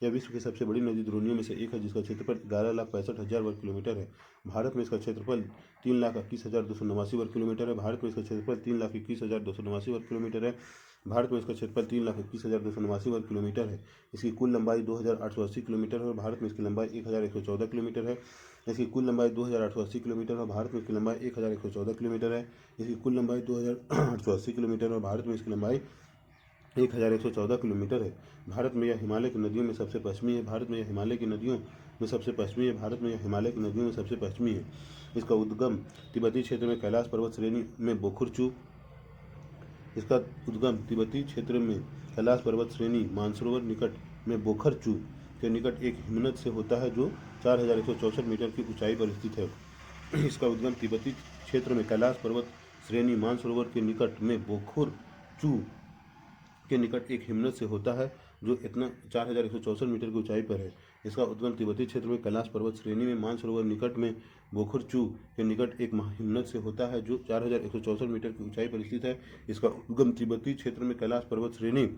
यह विश्व की सबसे बड़ी नदी द्रोणियों में से एक है जिसका क्षेत्रफल 11,65,000 वर्ग किलोमीटर है। भारत में इसका क्षेत्रफल 3,21,289 वर्ग किलोमीटर है। भारत में इसका क्षेत्रफल 3,21,289 वर्ग किलोमीटर है। भारत में इसका क्षेत्रफल 3,21,289 वर्ग किलोमीटर है। इसकी कुल लंबाई 2,880 किलोमीटर है और भारत में इसकी लंबाई 1,114 किलोमीटर है। इसकी कुल लंबाई 2,880 किलोमीटर और भारत में इसकी लंबाई 1,114 किलोमीटर है। इसकी कुल लंबाई 2,880 किलोमीटर और भारत में इसकी लंबाई 1,114 किलोमीटर है। भारत में यह हिमालय की नदियों में सबसे पश्चिमी है। भारत में यह हिमालय की नदियों में सबसे पश्चिमी है। भारत में यह हिमालय की नदियों में सबसे पश्चिमी है। इसका उद्गम तिब्बती क्षेत्र में कैलाश पर्वत श्रेणी में बोखुरचू। इसका उद्गम तिब्बती क्षेत्र में कैलाश पर्वत श्रेणी मानसरोवर निकट में बोखरचू के निकट एक हिमनद से होता है जो 4,164 मीटर की ऊंचाई पर स्थित है। इसका उद्गम तिब्बती क्षेत्र में कैलाश पर्वत श्रेणी मानसरोवर के निकट में बोखुरचू के निकट एक हिमनद से होता है जो इतना 4164 मीटर की ऊंचाई पर है। इसका उद्गम तिब्बती क्षेत्र में कैलाश पर्वत श्रेणी में मानसरोवर निकट में बोखुरचू के निकट एक हिमनद से होता है जो 4164 मीटर की ऊंचाई पर स्थित है। इसका उद्गम तिब्बती क्षेत्र में कैलाश पर्वत श्रेणी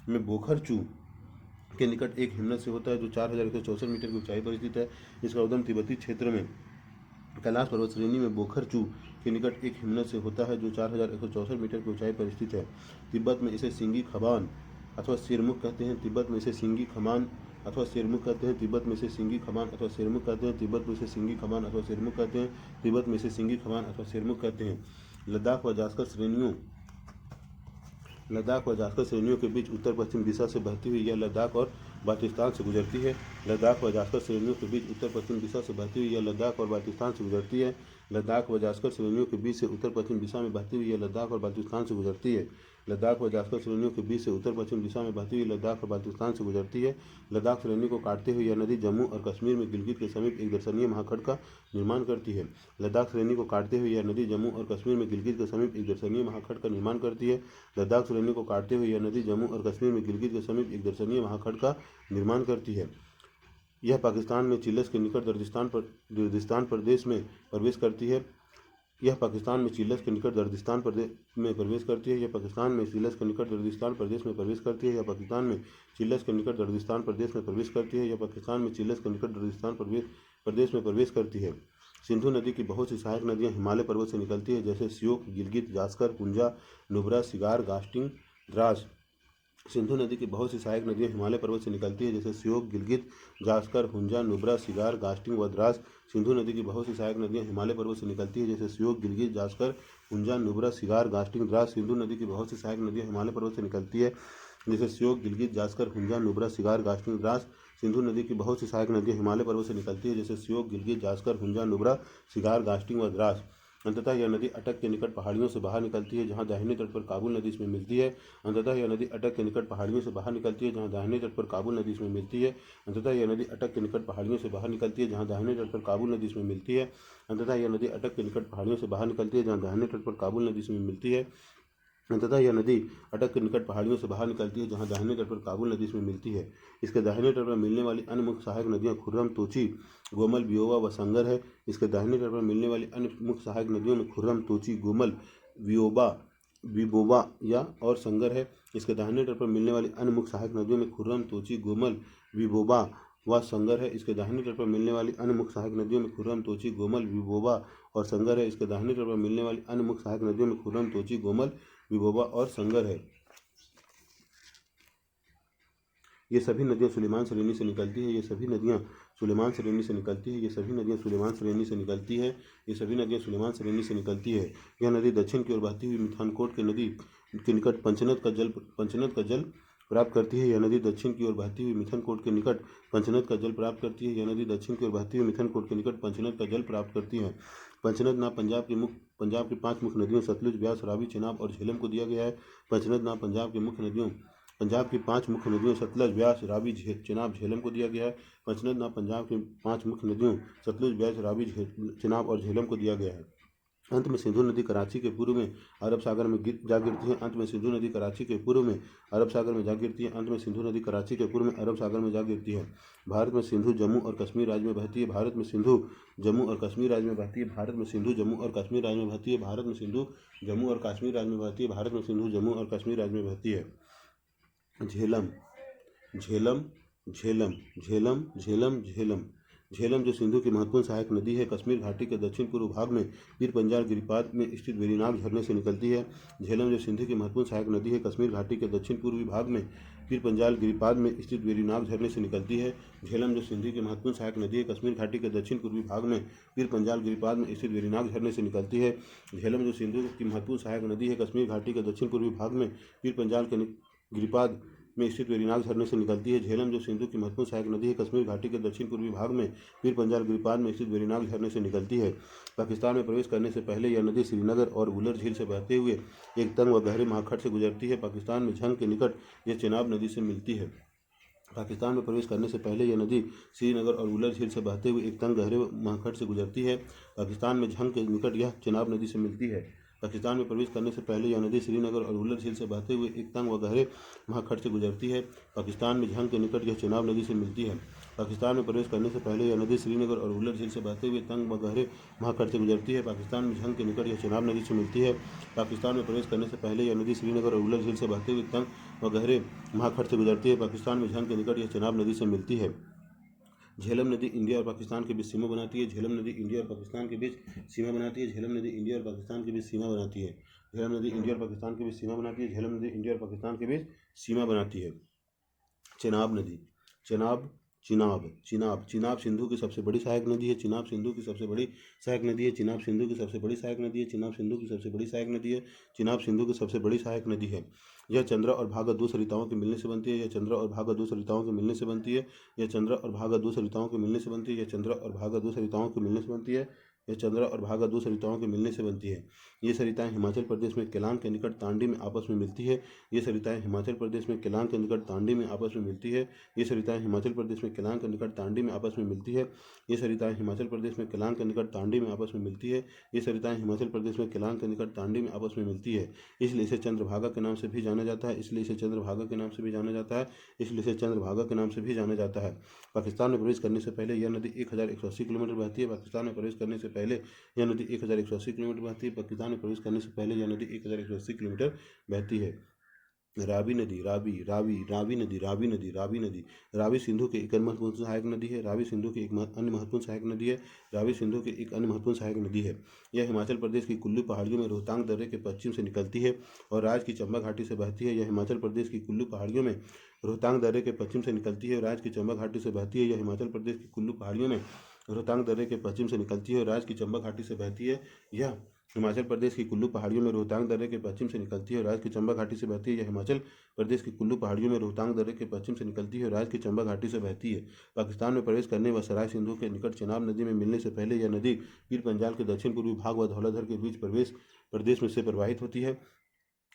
में बोखरचू के निकट एक हिमनद से होता है जो 4164 मीटर की ऊंचाई पर स्थित है। इसका उद्गम तिब्बती क्षेत्र में कैलाश पर्वत श्रेणी में बोखरचू के निकट एक हिमनद से होता है जो 4164 मीटर की ऊंचाई पर स्थित है। तिब्बत में इसे सिंगी खबान अथवा सिरमुख कहते हैं। तिब्बत में इसे सिंगी खमान अथवा सिरमुख कहते हैं। तिब्बत में इसे सिंगी खबान अथवा सिरमुख कहते हैं। तिब्बत में इसे सिंगी खबान अथवा सिरमुख कहते हैं। तिब्बत में इसे सिंगी खबान अथवा सिरमुख कहते हैं। लद्दाख व जास्कर श्रेणियों के बीच उत्तर पश्चिम दिशा से बहती हुई यह लद्दाख और बाल्टिस्तान से गुजरती है। लद्दाख व जास्कर श्रेणियों के बीच उत्तर पश्चिम दिशा से बहती हुई यह लद्दाख और बाल्टिस्तान से गुजरती है। लद्दाख व जास्कर श्रेणियों के बीच से उत्तर पश्चिम दिशा में बहती हुई यह लद्दाख और बाल्टिस्तान से गुजरती है। लद्दाख व जास्कर श्रेणियों के बीच से उत्तर पश्चिम दिशा में बहती हुई लद्दाख और बाल्टिस्तान से गुजरती है। लद्दाख श्रेणी को काटते हुए यह नदी जम्मू और कश्मीर में गिलगित के समीप एक दर्शनीय महाखंड का निर्माण करती है। लद्दाख श्रेणी को काटते हुए यह नदी जम्मू और कश्मीर में गिलगित के समीप एक दर्शनीय महाखंड का निर्माण करती है। लद्दाख श्रेणी को काटते हुए यह नदी जम्मू और कश्मीर में गिलगित के समीप एक दर्शनीय महाखंड का निर्माण करती है। यह पाकिस्तान में चिल्लस के निकट दर्दिस्तान प्रदेश में प्रवेश करती है। यह पाकिस्तान में चिल्लस के निकट दर्दिस्तान प्रदेश में प्रवेश करती है। यह पाकिस्तान में चिल्लस के निकट दर्दिस्तान प्रदेश में प्रवेश करती है। यह पाकिस्तान में चिल्लस के निकट दर्दिस्तान प्रदेश में प्रवेश करती है। यह पाकिस्तान में चिल्लस के निकट दर्दिस्तान प्रदेश में प्रवेश करती है। सिंधु नदी की बहुत सी सहायक नदियाँ हिमालय पर्वत से निकलती है जैसे श्योक, गिलगित, जास्कर, पुंजा, नुब्रा, सिगार, गास्टिंग, द्रास। सिंधु नदी की बहुत सी सहायक नदियाँ हिमालय पर्वत से निकलती है जैसे श्योक, गिलगित, जास्कर, हुंजा, नुब्रा, सिगार, गास्टिंग व द्रास। सिंधु नदी की बहुत सी सहायक नदियाँ हिमालय पर्वत से निकलती है जैसे श्योक, गिलगित, जास्कर, हुंजा, नुब्रा, सिगार, गास्टिंग, द्रास। सिंधु नदी की बहुत सी सहायक नदियाँ हिमालय पर्वत से निकलती है जैसे श्योक, गिलगित, जास्कर, हुंजा, नुब्रा, सिगार, गास्टिंग, द्रास। सिंधु नदी की बहुत सी सहायक नदियाँ हिमालय पर्वत से निकलती है जैसे श्योक, गिलगित, जास्कर, हुंजा, नुब्रा, सिगार, गास्टिंग व द्रास। अंततः यह नदी अटक के निकट पहाड़ियों से बाहर निकलती है जहाँ दाहिने तट पर काबुल नदी इसमें मिलती है। अंततः यह नदी अटक के निकट पहाड़ियों से बाहर निकलती है जहाँ दाहिने तट पर काबुल नदी इसमें मिलती है। अंततः यह नदी अटक के निकट पहाड़ियों से बाहर निकलती है जहाँ दाहिने तट पर काबुल नदी इसमें मिलती है। अंततः यह नदी अटक के निकट पहाड़ियों से बाहर निकलती है जहाँ दाहिने तट पर काबुल नदी इसमें मिलती है। अंततः यह नदी अटक के निकट पहाड़ियों से बाहर निकलती है जहाँ दाहिने तट पर काबुल नदी इसमें मिलती है। इसके दाहिने तट पर मिलने वाली अन्य मुख्य सहायक नदियाँ खुर्रम, तोची, गोमल, वियोबा व संगर है। इसके दाहिने तट पर मिलने वाली अन्य मुख्य सहायक नदियों में खुर्रम, तोची, गोमल, वियोबा, विबोबा या और संगर है। इसके दाहिने तट पर मिलने वाली अन्य मुख्य सहायक नदियों में खुर्रम, तोची, गोमल, विबोबा व संगर है। इसके दाहिने तट पर मिलने वाली अन्य मुख्य सहायक नदियों में खुर्रम, तोची, गोमल, विबोबा और संगर है। इसके दाहिने तट पर मिलने वाली अन्य मुख्य सहायक नदियों में खुर्रम, तोची, गोमल, विबोबा और संगर है। ये सभी नदियाँ सुलेमान श्रेणी से निकलती है। ये सभी नदियाँ सुलेमान श्रेणी से निकलती है। ये सभी नदियाँ सुलेमान श्रेणी से निकलती है। ये सभी नदियाँ सुलेमान श्रेणी से निकलती है। यह नदी दक्षिण की ओर बहती हुई मिठानकोट के नदी के निकट पंचनद का जल प्राप्त करती है। यह नदी दक्षिण की ओर बहती हुई मिथनकोट के निकट पंचनद का जल प्राप्त करती है। यह नदी दक्षिण की ओर बहती हुई मिथनकोट के निकट पंचनद का जल प्राप्त करती है। पंचनद नाम पंजाब की 5 मुख्य नदियों सतलुज, ब्यास, रावी, चेनाब और झेलम को दिया गया है। पंचनद नाम पंजाब की 5 मुख्य नदियों सतलज, ब्यास, रावी, चेनाब, झेलम को दिया गया है। पंचनद नाम पंजाब की 5 मुख्य नदियों सतलुज, ब्यास, रावी, चेनाब और झेलम को दिया गया है। अंत में सिंधु नदी कराची के पूर्व में अरब सागर में जा गिरती है। अंत में सिंधु नदी कराची के पूर्व में अरब सागर में जा गिरती है। अंत में सिंधु नदी कराची के पूर्व में अरब सागर में जा गिरती है। भारत में सिंधु जम्मू और कश्मीर राज्य में बहती है। भारत में सिंधु जम्मू और कश्मीर राज्य में बहती है। भारत में सिंधु जम्मू और कश्मीर राज्य में बहती है। भारत में सिंधु जम्मू और कश्मीर राज्य में बहती है। भारत में सिंधु जम्मू और कश्मीर राज्य में बहती है। झेलम, झेलम, झेलम, झेलम, झेलम, झेलम। झेलम जो सिंधु की महत्वपूर्ण सहायक नदी है, कश्मीर घाटी के दक्षिण पूर्व भाग में पीर पंजाल गिरिपाद में स्थित वेरीनाग झरने से निकलती है। झेलम जो सिंधु की महत्वपूर्ण सहायक नदी है, कश्मीर घाटी के दक्षिण पूर्वी भाग में पीर पंजाल गिरिपाद में स्थित वेरीनाग झरने से निकलती है। झेलम जो सिंधु की महत्वपूर्ण सहायक नदी है, कश्मीर घाटी के दक्षिण पूर्वी भाग में पीर पंजाल गिरिपाद में स्थित वेरीनाग झरने से निकलती है। झेलम जो सिंधु की महत्वपूर्ण सहायक नदी है, कश्मीर घाटी के दक्षिण पूर्वी भाग में पीर पंजाल के गिरिपाद में स्थित वेरीनाग झरने से निकलती है। झेलम जो सिंधु की महत्वपूर्ण सहायक नदी है, कश्मीर घाटी के दक्षिण पूर्वी भाग में पीर पंजाल गिरिपाद में स्थित वेरीनाग झरने से निकलती है। पाकिस्तान में प्रवेश करने से पहले यह नदी श्रीनगर और वुलर झील से बहते हुए एक तंग व गहरे महाखंड से गुजरती है। पाकिस्तान में झंग के निकट यह चेनाब नदी से मिलती है। पाकिस्तान में प्रवेश करने से पहले यह नदी श्रीनगर और वुलर झील से बहते हुए एक तंग गहरे महाखंड से गुजरती है। पाकिस्तान में झंग के निकट यह चेनाब नदी से मिलती है। पाकिस्तान में प्रवेश करने से पहले यह नदी श्रीनगर और उल्लर झील से बहते हुए एक तंग व गहरे महाखंड से गुजरती है। पाकिस्तान में झंग के निकट यह चेनाब नदी से मिलती है। पाकिस्तान में प्रवेश करने से पहले यह नदी श्रीनगर और उल्लर झील से बहते हुए तंग व गहरे महाखंड से गुजरती है। पाकिस्तान में झंग के निकट यह चेनाब नदी से मिलती है। पाकिस्तान में प्रवेश करने से पहले यह नदी श्रीनगर और उल्लर झील से बहते हुए तंग व गहरे महाखंड से गुजरती है। पाकिस्तान में झंग के निकट यह चेनाब नदी से मिलती है। झेलम नदी इंडिया और पाकिस्तान के बीच सीमा बनाती है। झेलम नदी इंडिया और पाकिस्तान के बीच सीमा बनाती है। झेलम नदी इंडिया और पाकिस्तान के बीच सीमा बनाती है। झेलम नदी इंडिया और पाकिस्तान के बीच सीमा बनाती है। झेलम नदी इंडिया और पाकिस्तान के बीच सीमा बनाती है। चेनाब नदी, चेनाब, चिनाब, चिनाब, चिनाब सिंधु की सबसे बड़ी सहायक नदी है। चिनाब सिंधु की सबसे बड़ी सहायक नदी है। चिनाब सिंधु की सबसे बड़ी सहायक नदी है। चिनाब सिंधु की सबसे बड़ी सहायक नदी है। चिनाब सिंधु की सबसे बड़ी सहायक नदी है। यह चंद्रा और भागद सरिताओं के मिलने से बनती है। यह चंद्रा और भागद सरिताओं के मिलने से बनती है। यह चंद्रा और भागद सरिताओं के मिलने से बनती है। यह चंद्रा और भागद सरिताओं के मिलने से बनती है। यह चंद्रा और भागद सरिताओं के मिलने से बनती है। ये सरिताएं हिमाचल प्रदेश में केलांग के निकट तांडी में आपस में मिलती है। ये सरिताएं हिमाचल प्रदेश में केलांग के निकट तांडी में आपस में मिलती है। ये सरिताएं हिमाचल प्रदेश में केलांग के निकट तांडी में आपस में मिलती है। ये सरिताएं हिमाचल प्रदेश में केलांग के निकट तांडी में आपस में मिलती है। ये सरिताएं हिमाचल प्रदेश में केलांग के निकट तांडी में आपस में मिलती है। इसलिए इसे चंद्रभागा के नाम से भी जाना जाता है। इसलिए इसे चंद्रभागा के नाम से भी जाना जाता है। इसलिए इसे चंद्रभागा के नाम से भी जाना जाता है। पाकिस्तान में प्रवेश करने से पहले यह नदी 1180 किलोमीटर बहती है। पाकिस्तान में प्रवेश करने से पहले यह नदी 1180 किलोमीटर बहती है। पाकिस्तान में प्रवेश करने से पहले यह नदी 1180 किलोमीटर बहती है। रावी नदी, रावी, रावी, रावी नदी, रावी नदी, रावी नदी, रावी सिंधु की एक अन्य महत्वपूर्ण सहायक नदी है। रावी सिंधु की एक अन्य महत्वपूर्ण सहायक नदी है। रावी सिंधु की एक अन्य महत्वपूर्ण सहायक नदी है। यह हिमाचल प्रदेश की कुल्लू पहाड़ियों में रोहतांग दर्रे के पश्चिम से निकलती है और राज्य की चंबा घाटी से बहती है। यह हिमाचल प्रदेश की कुल्लू पहाड़ियों में रोहतांग दर्रे के पश्चिम से निकलती है और राज्य की चंबा घाटी से बहती है। यह हिमाचल प्रदेश की कुल्लू पहाड़ियों में रोहतांग दर्रे के पश्चिम से निकलती है और राज्य की चंबा घाटी से बहती है। यह हिमाचल प्रदेश की कुल्लू पहाड़ियों में रोहतांग दर्रे के पश्चिम से निकलती है और राज्य की चंबा घाटी से बहती है। यह हिमाचल प्रदेश की कुल्लू पहाड़ियों में रोहतांग दर्रे के पश्चिम से निकलती है और राज्य की चंबा घाटी से बहती है। पाकिस्तान में प्रवेश करने व सराय सिंधु के निकट चेनाब नदी में मिलने से पहले यह नदी पीर पंजाल के दक्षिण पूर्वी भाग व धौलाधर के बीच प्रदेश में से प्रवाहित होती है।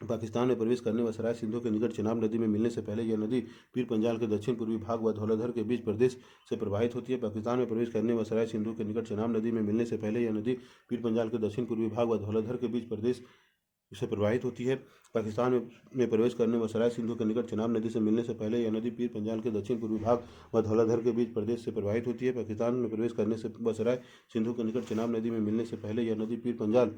पाकिस्तान में प्रवेश करने व सराय सिंधु के निकट चेनाब नदी में मिलने से पहले यह नदी पीर पंजाल के दक्षिण पूर्वी भाग व धौलाधर के बीच प्रदेश से प्रवाहित होती है। पाकिस्तान में प्रवेश करने व सराय सिंधु के निकट चेनाब नदी में मिलने से पहले यह नदी पीर पंजाल के दक्षिण पूर्वी भाग व धौलाधर के बीच प्रदेश से प्रवाहित होती है। पाकिस्तान में प्रवेश करने व सराय सिंधु के निकट चेनाब नदी से मिलने से पहले यह नदी पीर पंजाल के दक्षिण पूर्वी भाग व धौलाधर के बीच प्रदेश से प्रवाहित होती है। पाकिस्तान में प्रवेश करने से व सराय सिंधु के निकट चेनाब नदी में मिलने से पहले यह नदी पीर पंजाल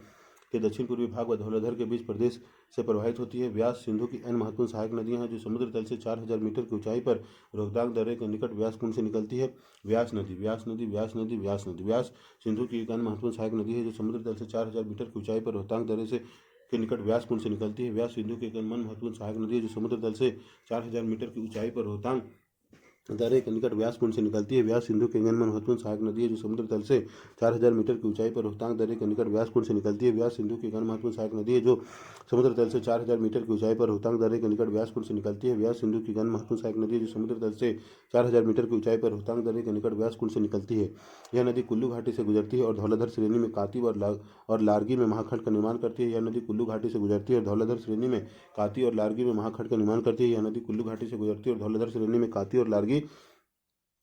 के दक्षिण पूर्वी भाग व धौलाधर के बीच प्रदेश से प्रवाहित होती है। व्यास सिंधु की अन्य महत्वपूर्ण सहायक नदियां हैं जो समुद्र तल से 4000 मीटर की ऊंचाई पर रोहतांग दर्रे के निकट व्यास कुंड से निकलती है। व्यास नदी, व्यास नदी, व्यास नदी, व्यास नदी, व्यास सिंधु की एक अन्य महत्वपूर्ण सहायक नदी है जो समुद्र तल से 4000 मीटर की ऊंचाई पर रोहतांग दर्रे से के निकट व्यास कुंड से निकलती है। व्यास सिंधु की एक अन्य महत्वपूर्ण सहायक नदी है जो समुद्र तल से 4000 मीटर की ऊंचाई पर रोहतांग दर्रे के निकट व्यास कुंड से निकलती है। व्यास सिंधु के गण महत्वपूर्ण सहायक नदी है जो समुद्र तल से 4000 मीटर की ऊंचाई पर रोहतांग दर्रे के निकट व्यास कुंड से निकलती है। व्यास सिंधु की गण महत्वपूर्ण सहायक नदी है जो समुद्र तल से 4000 मीटर की ऊंचाई पर रोहतांग दर्रे के निकट व्यास कुंड से निकलती है। व्यास सिंधु की गण महत्वपूर्ण सहायक नदी है जो समुद्र तल से 4000 मीटर की ऊंचाई पर रोहतांग दर्रे के निकट व्यास कुंड से निकलती है। यह नदी कुल्लू घाटी से गुजरती है और धौलाधर श्रेणी में काती और लारगी में महाखंड का निर्माण करती है। यह नदी कुल्लू घाटी से गुजरती है और धौलाधर श्रेणी में काती और लारगी में महाखंड का निर्माण करती है। यह नदी कुल्लू घाटी से गुजरती है और धौलाधर श्रेणी में काती और लारगी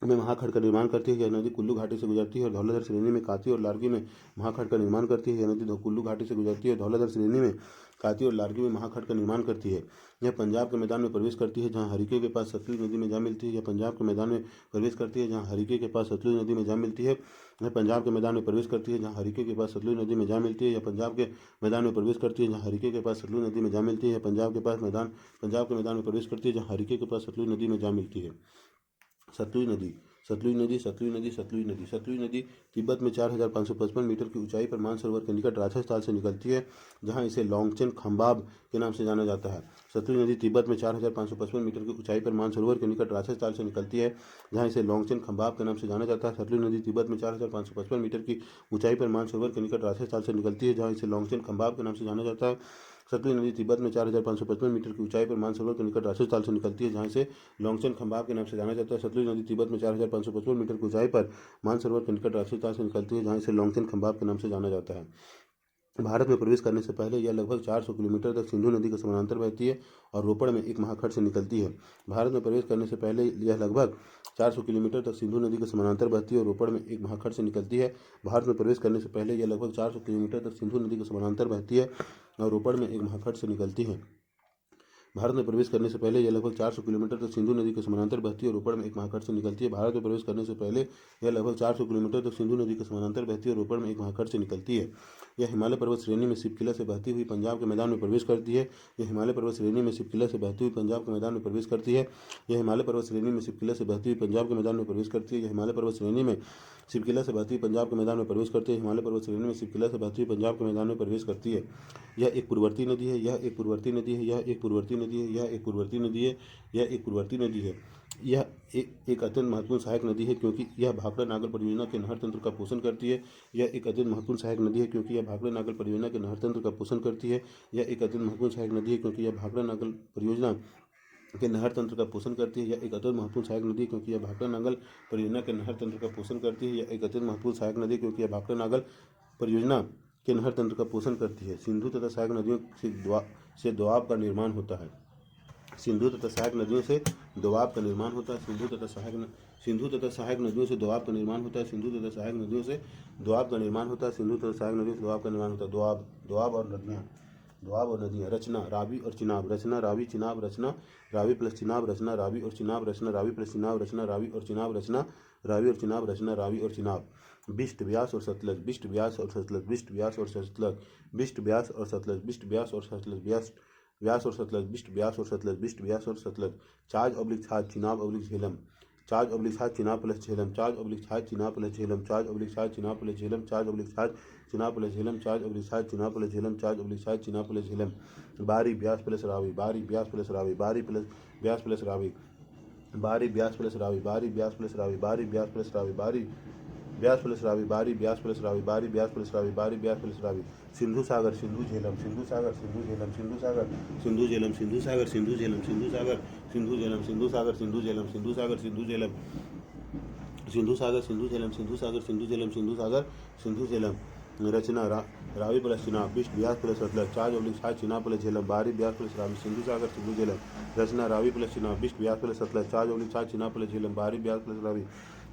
में महाखंड का निर्माण करती है। यह नदी कुल्लू घाटी से गुजरती है और धौलाधर श्रेणी में काती और लारगी में महाखंड का निर्माण करती है। यह नदी कुल्लू घाटी से गुजरती है और धौलाधर श्रेणी में काती और लारगी में महाखंड का निर्माण करती है। यह पंजाब के मैदान में प्रवेश करती है जहां हरिके के पास सतलुज नदी में जा मिलती है। यह पंजाब के मैदान में प्रवेश करती है जहां हरिके के पास सतलुज नदी में जा मिलती है। यह पंजाब के मैदान में प्रवेश करती है जहां हरिके के पास सतलुज नदी में जा मिलती है। यह पंजाब के मैदान में प्रवेश करती है जहां हरिके के पास सतलुज नदी में जा मिलती है। यह पंजाब के मैदान में प्रवेश करती है जहां हरिके के पास सतलुज नदी में जा मिलती है। सतलुज नदी, सतलुज नदी, सतलुज नदी, सतलुज नदी, सतलुज नदी तिब्बत में 4555 मीटर की ऊंचाई पर मानसरोवर के निकट राजस्थान से निकलती है जहां इसे लोंगचेन खंबाब के नाम से जाना जाता है। सतलुज नदी तिब्बत में 4555 मीटर की ऊंचाई पर मानसरोवर के निकट राजस्थान से निकलती है जहां इसे लोंगचेन खंबाब के नाम से जाना जाता है। सतलुज नदी तिब्बत में 4555 मीटर की ऊंचाई पर मानसरोवर के निकट राजस्थान से निकलती है जहां इसे लोंगचेन खंबाब के नाम से जाना जाता है। सतलुज नदी तिब्बत में 4555 मीटर की ऊंचाई पर मानसरोवर के निकट राजस्थान से निकलती है जहां इसे लोंगचेन खंबाब के नाम से जाना जाता है। सतलुज नदी तिब्बत में 4555 मीटर की ऊंचाई पर मानसरोवर के निकट राजस्थान से निकलती है जहां इसे लोंगचेन खंबाब के नाम से जाना जाता है। भारत में प्रवेश करने से पहले यह लगभग 400 किलोमीटर तक सिंधु नदी के समानांतर बहती है और रोपड़ में एक महाखंड से निकलती है। भारत में प्रवेश करने से पहले यह लगभग 400 किलोमीटर तक सिंधु नदी के समानांतर बहती है और रोपड़ में एक महाखंड से निकलती है। भारत में प्रवेश करने से पहले यह लगभग 400 किलोमीटर तक सिंधु नदी के समानांतर बहती है और रोपड़ में एक महाखंड से निकलती है। भारत में प्रवेश करने से पहले यह लगभग 400 किलोमीटर तक सिंधु नदी के समानांतर बहती है और रोपड़ में एक महाखंड से निकलती है। भारत में प्रवेश करने से पहले यह लगभग 400 किलोमीटर तक सिंधु नदी के समानांतर बहती है और रोपड़ में एक महाखंड से निकलती है। यह हिमालय पर्वत श्रेणी में शिवकिला से बहती हुई पंजाब के मैदान में प्रवेश करती है। यह हिमालय पर्वत श्रेणी में शिवकिला से बहती हुई पंजाब के मैदान में प्रवेश करती है। यह हिमालय पर्वत श्रेणी में शिवकिला से बहती हुई पंजाब के मैदान में प्रवेश करती है। यह हिमालय पर्वत श्रेणी में शिवकिला से बहती हुई पंजाब के मैदान में प्रवेश करती है। हिमालय पर्वत श्रेणी में शिवकिला से बहती हुई पंजाब के मैदान में प्रवेश करती है। यह एक पूर्ववर्ती नदी है। यह एक पूर्ववर्ती नदी है। यह एक पूर्ववर्ती नदी है। यह एक पूर्ववर्ती नदी है। यह एक पूर्ववर्ती नदी है। यह एक अत्यंत महत्वपूर्ण सहायक नदी है क्योंकि यह भाखड़ा नागल परियोजना के नहर तंत्र का पोषण करती है। यह एक अत्यंत महत्वपूर्ण सहायक नदी है क्योंकि यह भाखड़ा नागल परियोजना के नहर तंत्र का पोषण करती है। यह एक अत्यंत महत्वपूर्ण सहायक नदी है क्योंकि यह भाखड़ा नागल परियोजना के नहर तंत्र का पोषण करती है। यह एक अत्यंत महत्वपूर्ण सहायक नदी क्योंकि यह भाखड़ा नागल परियोजना के नहर तंत्र का पोषण करती है। यह एक अत्यंत महत्वपूर्ण सहायक नदी क्योंकि यह भाखड़ा नागल परियोजना के नहर तंत्र का पोषण करती है। सिंधु तथा सहायक नदियों से दोआब का निर्माण होता है। सिंधु तथा सहायक नदियों से दोआब का निर्माण होता है। सिंधु तथा सहायक नदियों से दोआब का निर्माण होता है। सिंधु तथा सहायक नदियों से दोआब का निर्माण होता है। सिंधु तथा सहायक नदियों से दोआब का निर्माण होता है। दोआब और नदियाँ। रचना रावी और चिनाब। रचना रावी चिनाब। रचना रावी प्लस चिनाब। रचना रावी और चिनाब। रचना रावी प्लस चिनाब। रचना रावी और चिनाब। रचना रावी और चिनाब। रचना रावी और चिनाब। बिस्ट व्यास और सतलज। बिस्ट व्यास और सतलज। बिस्ट व्यास और सतलज। बिस्ट व्यास और सतलज। बिस्ट व्यास और सतलज। व्यास और सतलज। बिस्ट व्यास और सतलज। बिस्ट व्यास और Sutlej. Chaj oblique Chaj Chenab oblique Jhelum. Chaj oblique Chaj Chenab plus Jhelum. Chaj oblique Chaj Chenab plus Jhelum. Chaj oblique Chaj Chenab plus Jhelum. Chaj oblique Chaj Chenab plus Jhelum. Chaj oblique Chaj Chenab plus Jhelum. Chaj oblique Chaj Chenab plus Jhelum. Bari Beas plus Ravi. Bari Beas plus Ravi. बारी प्लस व्यास plus Ravi. Bari Beas plus Ravi. Bari Beas plus Ravi. Bari Beas plus Ravi. Bari Beas plus Ravi. Bari Beas plus Ravi. Bari Beas plus Ravi. Bari Beas plus Ravi. Sindhu Sagar Sindhu Jhelum. Sindhu Sagar Sindhu Jhelum. Sindhu Sagar Sindhu Jhelum. Sindhu Sagar Sindhu Jhelum. Sindhu Sagar Sindhu Jhelum. Sindhu Sagar Sindhu Jhelum. Sindhu Sagar Sindhu Jhelum. Sindhu Sagar Sindhu Jhelum. Sindhu Sagar Sindhu Jhelum. Sindhu Sagar Sindhu Jhelum. Rachna Ravi plus Chenab. Bist Beas plus Sutlej. Chaj oblique Chaj Chenab plus Jhelum. Bari Beas plus Ravi. Sindhu Sagar Sindhu Jhelum. Rachna Ravi plus Chenab. Bist Beas plus Sutlej. Chaj oblique Chaj Chenab plus Jhelum. Bari Beas plus Ravi.